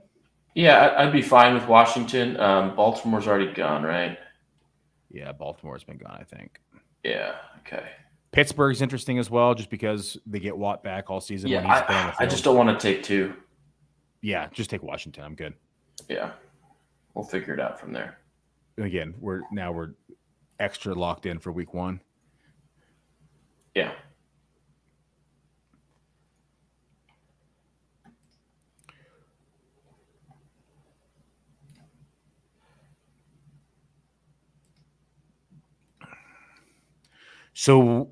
Yeah, I'd be fine with Washington. Baltimore's already gone, right? Yeah, Baltimore's been gone, I think. Yeah, okay. Pittsburgh's interesting as well, just because they get Watt back all season. Yeah, when he's playing the field. I just don't want to take 2. Yeah, just take Washington. I'm good. Yeah, we'll figure it out from there. Again, we're extra locked in for week 1. Yeah. So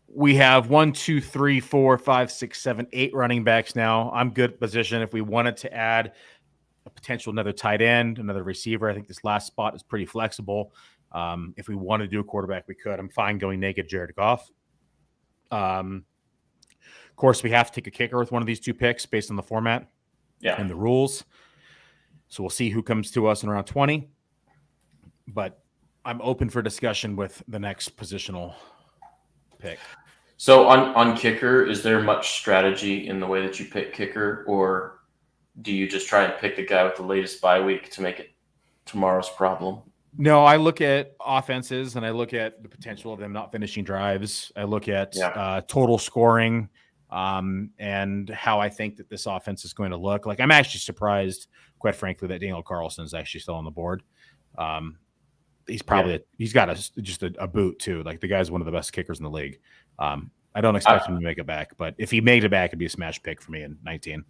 we have 1, 2, 3, 4, 5, 6, 7, 8 running backs now. I'm good position. If we wanted to add a potential another tight end, another receiver, I think this last spot is pretty flexible. If we want to do a quarterback, we could. I'm fine going naked Jared Goff. Of course, we have to take a kicker with one of these 2 picks based on the format and the rules. So we'll see who comes to us in around 20. But I'm open for discussion with the next positional pick. So on kicker, is there much strategy in the way that you pick kicker, or do you just try and pick the guy with the latest bye week to make it tomorrow's problem? No, I look at offenses and I look at the potential of them not finishing drives. I look at total scoring and how I think that this offense is going to look. Like, I'm actually surprised, quite frankly, that Daniel Carlson is actually still on the board. He's probably he's got just a boot too. Like, the guy's one of the best kickers in the league. I don't expect him to make it back, but if he made it back, it'd be a smash pick for me in 19.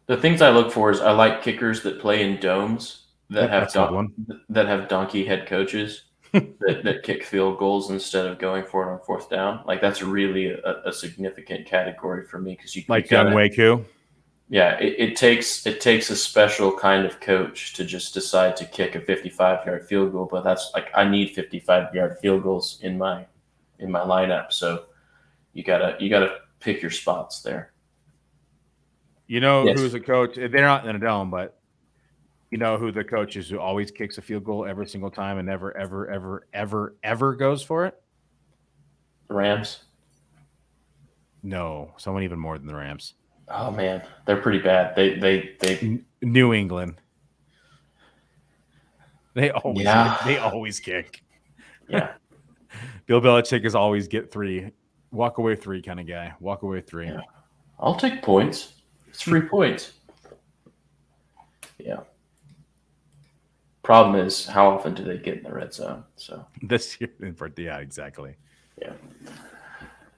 The things I look for is I like kickers that play in domes that have donkey head coaches that kick field goals instead of going for it on fourth down. Like, that's really a significant category for me, because Young Wei Koo. Yeah, it takes a special kind of coach to just decide to kick a 55-yard field goal. But that's like, I need 55-yard field goals in my lineup. So you gotta pick your spots there. You know who's a coach? They're not in a dome, but you know who the coach is who always kicks a field goal every single time and never, ever, ever, ever, ever goes for it? The Rams? No, someone even more than the Rams. Oh man, they're pretty bad. They New England. They always kick. Yeah. Bill Belichick is always get 3, walk away 3 kind of guy. Walk away 3. Yeah. I'll take points. It's free points. Yeah. Problem is, how often do they get in the red zone? So this year, yeah, exactly. Yeah.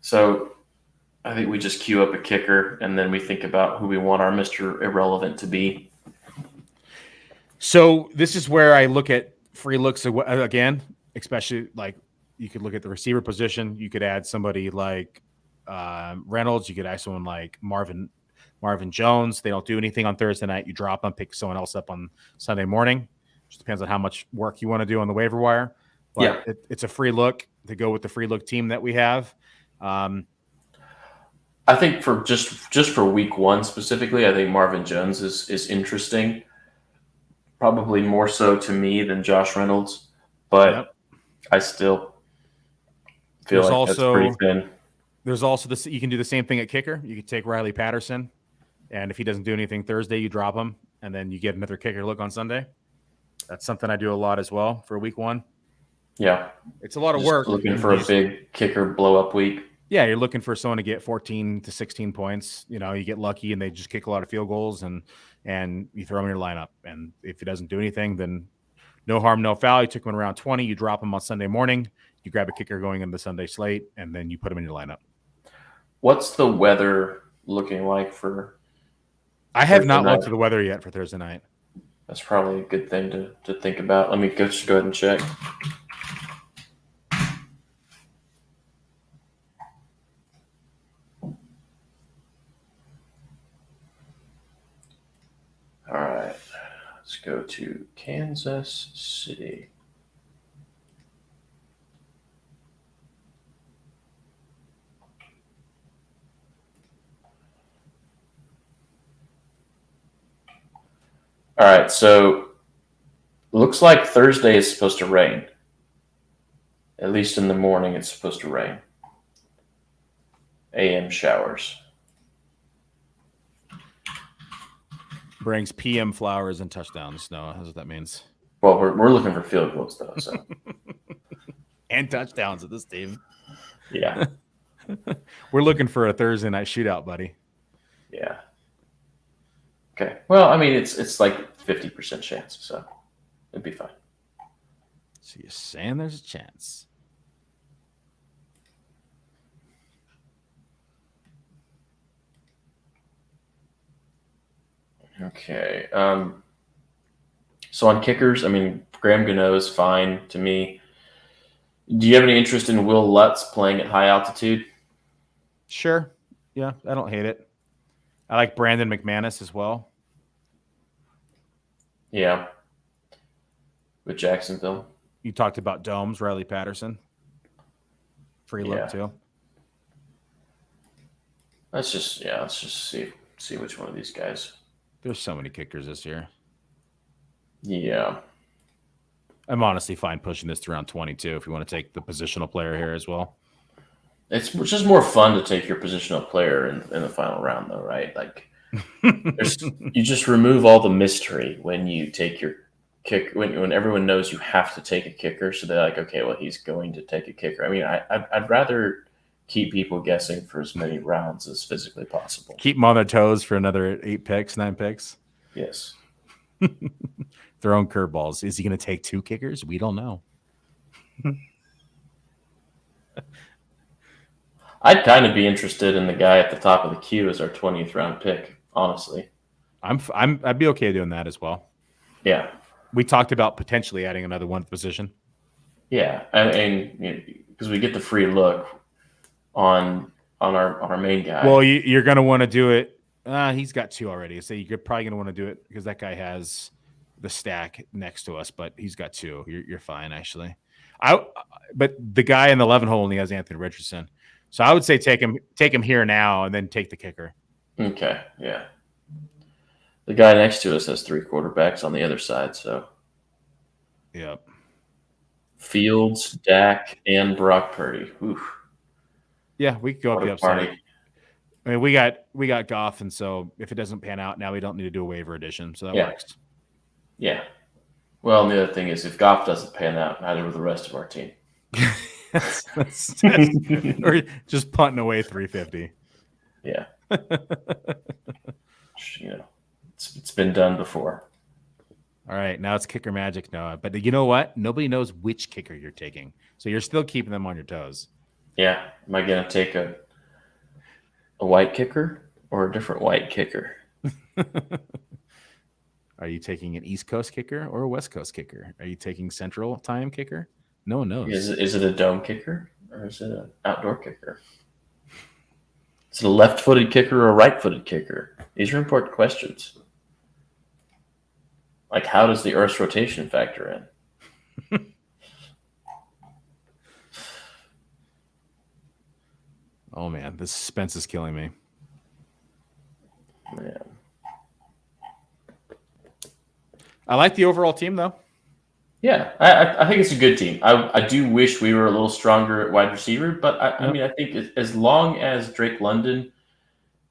So I think we just queue up a kicker, and then we think about who we want our Mr. Irrelevant to be. So this is where I look at free looks again, especially like you could look at the receiver position. You could add somebody like Reynolds. You could add someone like Marvin Jones. They don't do anything on Thursday night. You drop them, pick someone else up on Sunday morning. Just depends on how much work you want to do on the waiver wire. But it's a free look to go with the free look team that we have. I think for just for week 1 specifically, I think Marvin Jones is interesting. Probably more so to me than Josh Reynolds, but I still feel that's pretty thin. There's also this. You can do the same thing at kicker. You could take Riley Patterson, and if he doesn't do anything Thursday, you drop him, and then you get another kicker look on Sunday. That's something I do a lot as well for week 1. Yeah, it's a lot of work. Looking for a big kicker blow up week. Yeah, you're looking for someone to get 14 to 16 points. You know, you get lucky and they just kick a lot of field goals, and you throw them in your lineup. And if he doesn't do anything, then no harm, no foul. You took him around 20. You drop him on Sunday morning. You grab a kicker going into the Sunday slate, and then you put him in your lineup. What's the weather looking like for? I have not looked at the weather yet for Thursday night. That's probably a good thing to think about. Let me just go ahead and check. All right, let's go to Kansas City. All right, so looks like Thursday is supposed to rain. At least in the morning, it's supposed to rain. AM showers. Brings PM flowers and touchdowns. No, that's what that means. Well, we're looking for field goals, though. So. And touchdowns at this team. Yeah. We're looking for a Thursday night shootout, buddy. Yeah. Okay. Well, I mean, it's like 50% chance, so it'd be fine. So you're saying there's a chance. Okay. So on kickers, I mean, Graham Gano is fine to me. Do you have any interest in Will Lutz playing at high altitude? Sure. Yeah, I don't hate it. I like Brandon McManus as well. Yeah. With Jacksonville. You talked about domes, Riley Patterson. Free look too. Let's just see which one of these guys. There's so many kickers this year. Yeah. I'm honestly fine pushing this to round 22 if you want to take the positional player here as well. It's just more fun to take your positional player in the final round, though, right? Like, you just remove all the mystery when you take your kick when everyone knows you have to take a kicker, so they're like, okay, well, he's going to take a kicker. I mean, I'd rather keep people guessing for as many rounds as physically possible. Keep them on their toes for another 8 picks, 9 picks. Yes. Throwing curveballs. Is he going to take 2 kickers? We don't know. I'd kind of be interested in the guy at the top of the queue as our 20th round pick, honestly. I'd be okay doing that as well. Yeah. We talked about potentially adding another 1th position. Yeah, and because we get the free look on our main guy. Well, you're going to want to do it. He's got 2 already, so you're probably going to want to do it because that guy has the stack next to us, but he's got 2. You're fine, actually. But the guy in the 11 hole only has Anthony Richardson, so I would say take him here now and then take the kicker. Okay, yeah. The guy next to us has 3 quarterbacks on the other side, so. Yep. Fields, Dak, and Brock Purdy. Oof. Yeah, we could go up What the a upside. party. I mean, we got Goff, and so if it doesn't pan out now, we don't need to do a waiver edition, so that works. Yeah. Well, and the other thing is, if Goff doesn't pan out, neither will the rest of our team. Or just punting away 350. Yeah. It's been done before. All right, now it's kicker magic, Noah. But you know what? Nobody knows which kicker you're taking, so you're still keeping them on your toes. Yeah. Am I going to take a white kicker or a different white kicker? Are you taking an East Coast kicker or a West Coast kicker? Are you taking Central Time kicker? No one knows. Is it a dome kicker or is it an outdoor kicker? Is it a left-footed kicker or a right-footed kicker? These are important questions. Like, how does the Earth's rotation factor in? Oh, man, the suspense is killing me. Man. I like the overall team, though. Yeah, I think it's a good team. I do wish we were a little stronger at wide receiver, but I mean, I think as long as Drake London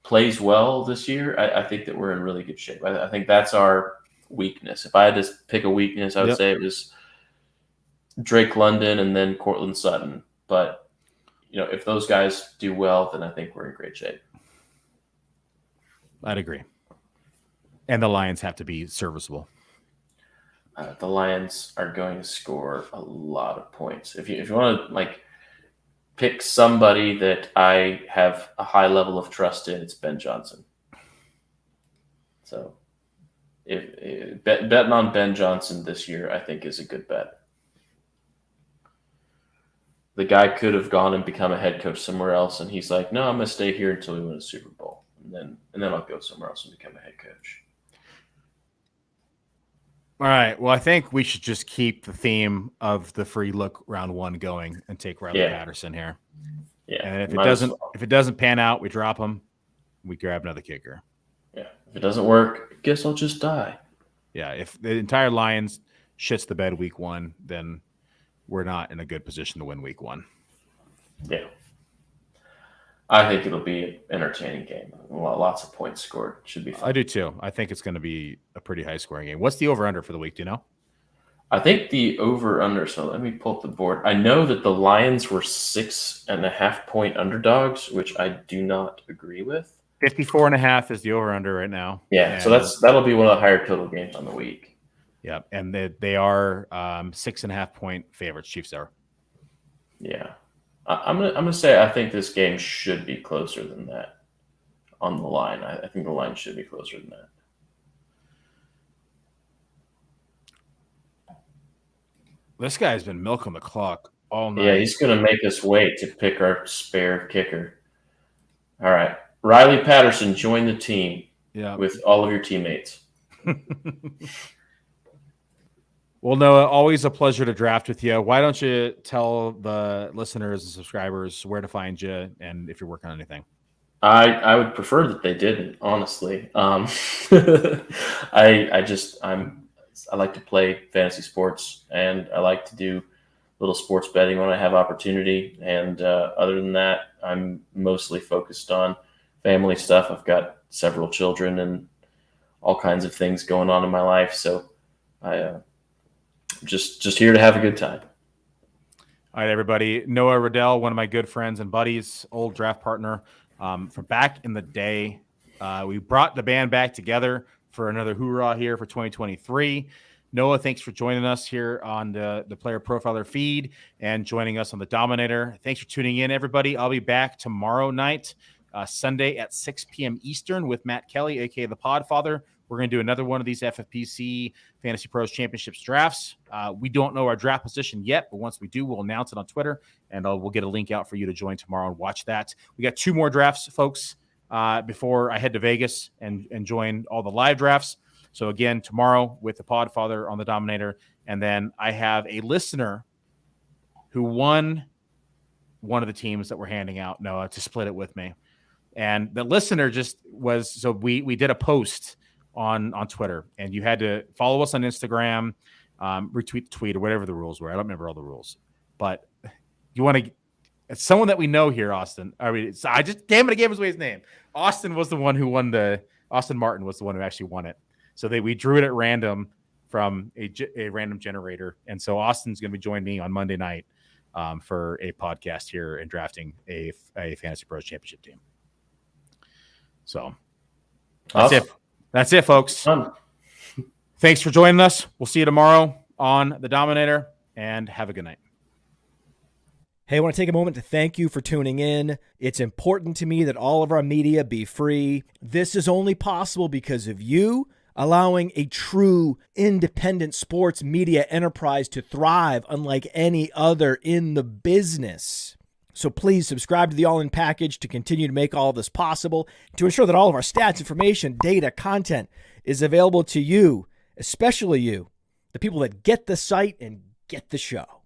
plays well this year, I think that we're in really good shape. I think that's our weakness. If I had to pick a weakness, I would say it was Drake London and then Cortland Sutton. But, if those guys do well, then I think we're in great shape. I'd agree. And the Lions have to be serviceable. The Lions are going to score a lot of points. If you want to pick somebody that I have a high level of trust in, it's Ben Johnson. So, if betting on Ben Johnson this year, I think is a good bet. The guy could have gone and become a head coach somewhere else, and he's like, "No, I'm going to stay here until we win a Super Bowl, and then I'll go somewhere else and become a head coach." All right. Well, I think we should just keep the theme of the free look round 1 going and take Riley Patterson here. Yeah. And if it doesn't pan out, we drop him. We grab another kicker. Yeah. If it doesn't work, I guess I'll just die. Yeah. If the entire Lions shits the bed week 1, then we're not in a good position to win week 1. Yeah. I think it'll be an entertaining game. Lots of points scored. Should be fun. I do too. I think it's going to be a pretty high scoring game. What's the over-under for the week? Do you know? I think the over-under, so let me pull up the board. I know that the Lions were 6.5 point underdogs, which I do not agree with. 54.5 is the over-under right now. Yeah, so that'll be one of the higher total games on the week. Yeah, and they are 6.5 point favorites. Chiefs are. Yeah. I'm gonna say I think this game should be closer than that on the line. I think the line should be closer than that. This guy's been milking the clock all night. Yeah, he's gonna make us wait to pick our spare kicker. All right, Riley Patterson, join the team with all of your teammates. Well, Noah, always a pleasure to draft with you. Why don't you tell the listeners and subscribers where to find you and if you're working on anything? I would prefer that they didn't, honestly. I like to play fantasy sports, and I like to do little sports betting when I have opportunity. And other than that, I'm mostly focused on family stuff. I've got several children and all kinds of things going on in my life, so just here to have a good time. All right, everybody. Noah Riddell, one of my good friends and buddies, old draft partner from back in the day. We brought the band back together for another hoorah here for 2023. Noah, thanks for joining us here on the Player Profiler feed and joining us on the Dominator. Thanks for tuning in, everybody. I'll be back tomorrow night, Sunday at 6 p.m. Eastern with Matt Kelly, a.k.a. the Podfather. We're going to do another one of these FFPC Fantasy Pros Championships drafts. We don't know our draft position yet, but once we do, we'll announce it on Twitter, and we'll get a link out for you to join tomorrow and watch that. We got 2 more drafts, folks, before I head to Vegas and join all the live drafts. So, again, tomorrow with the Podfather on the Dominator, and then I have a listener who won one of the teams that we're handing out, Noah, to split it with me. And the listener just was – so we did a post – on Twitter, and you had to follow us on Instagram, retweet the tweet, or whatever the rules were. I don't remember all the rules, but you want to. It's someone that we know here, Austin. I mean, I just gave away his name. Austin was the one who won Austin Martin was the one who actually won it. So we drew it at random from a random generator, and so Austin's going to be joining me on Monday night for a podcast here and drafting a Fantasy Pros Championship team. So that's awesome. it. That's it, folks. Thanks for joining us. We'll see you tomorrow on the Dominator, and have a good night. Hey, I want to take a moment to thank you for tuning in. It's important to me that all of our media be free. This is only possible because of you allowing a true independent sports media enterprise to thrive unlike any other in the business. So please subscribe to the All-In Package to continue to make all of this possible, to ensure that all of our stats, information, data, content is available to you, especially you, the people that get the site and get the show.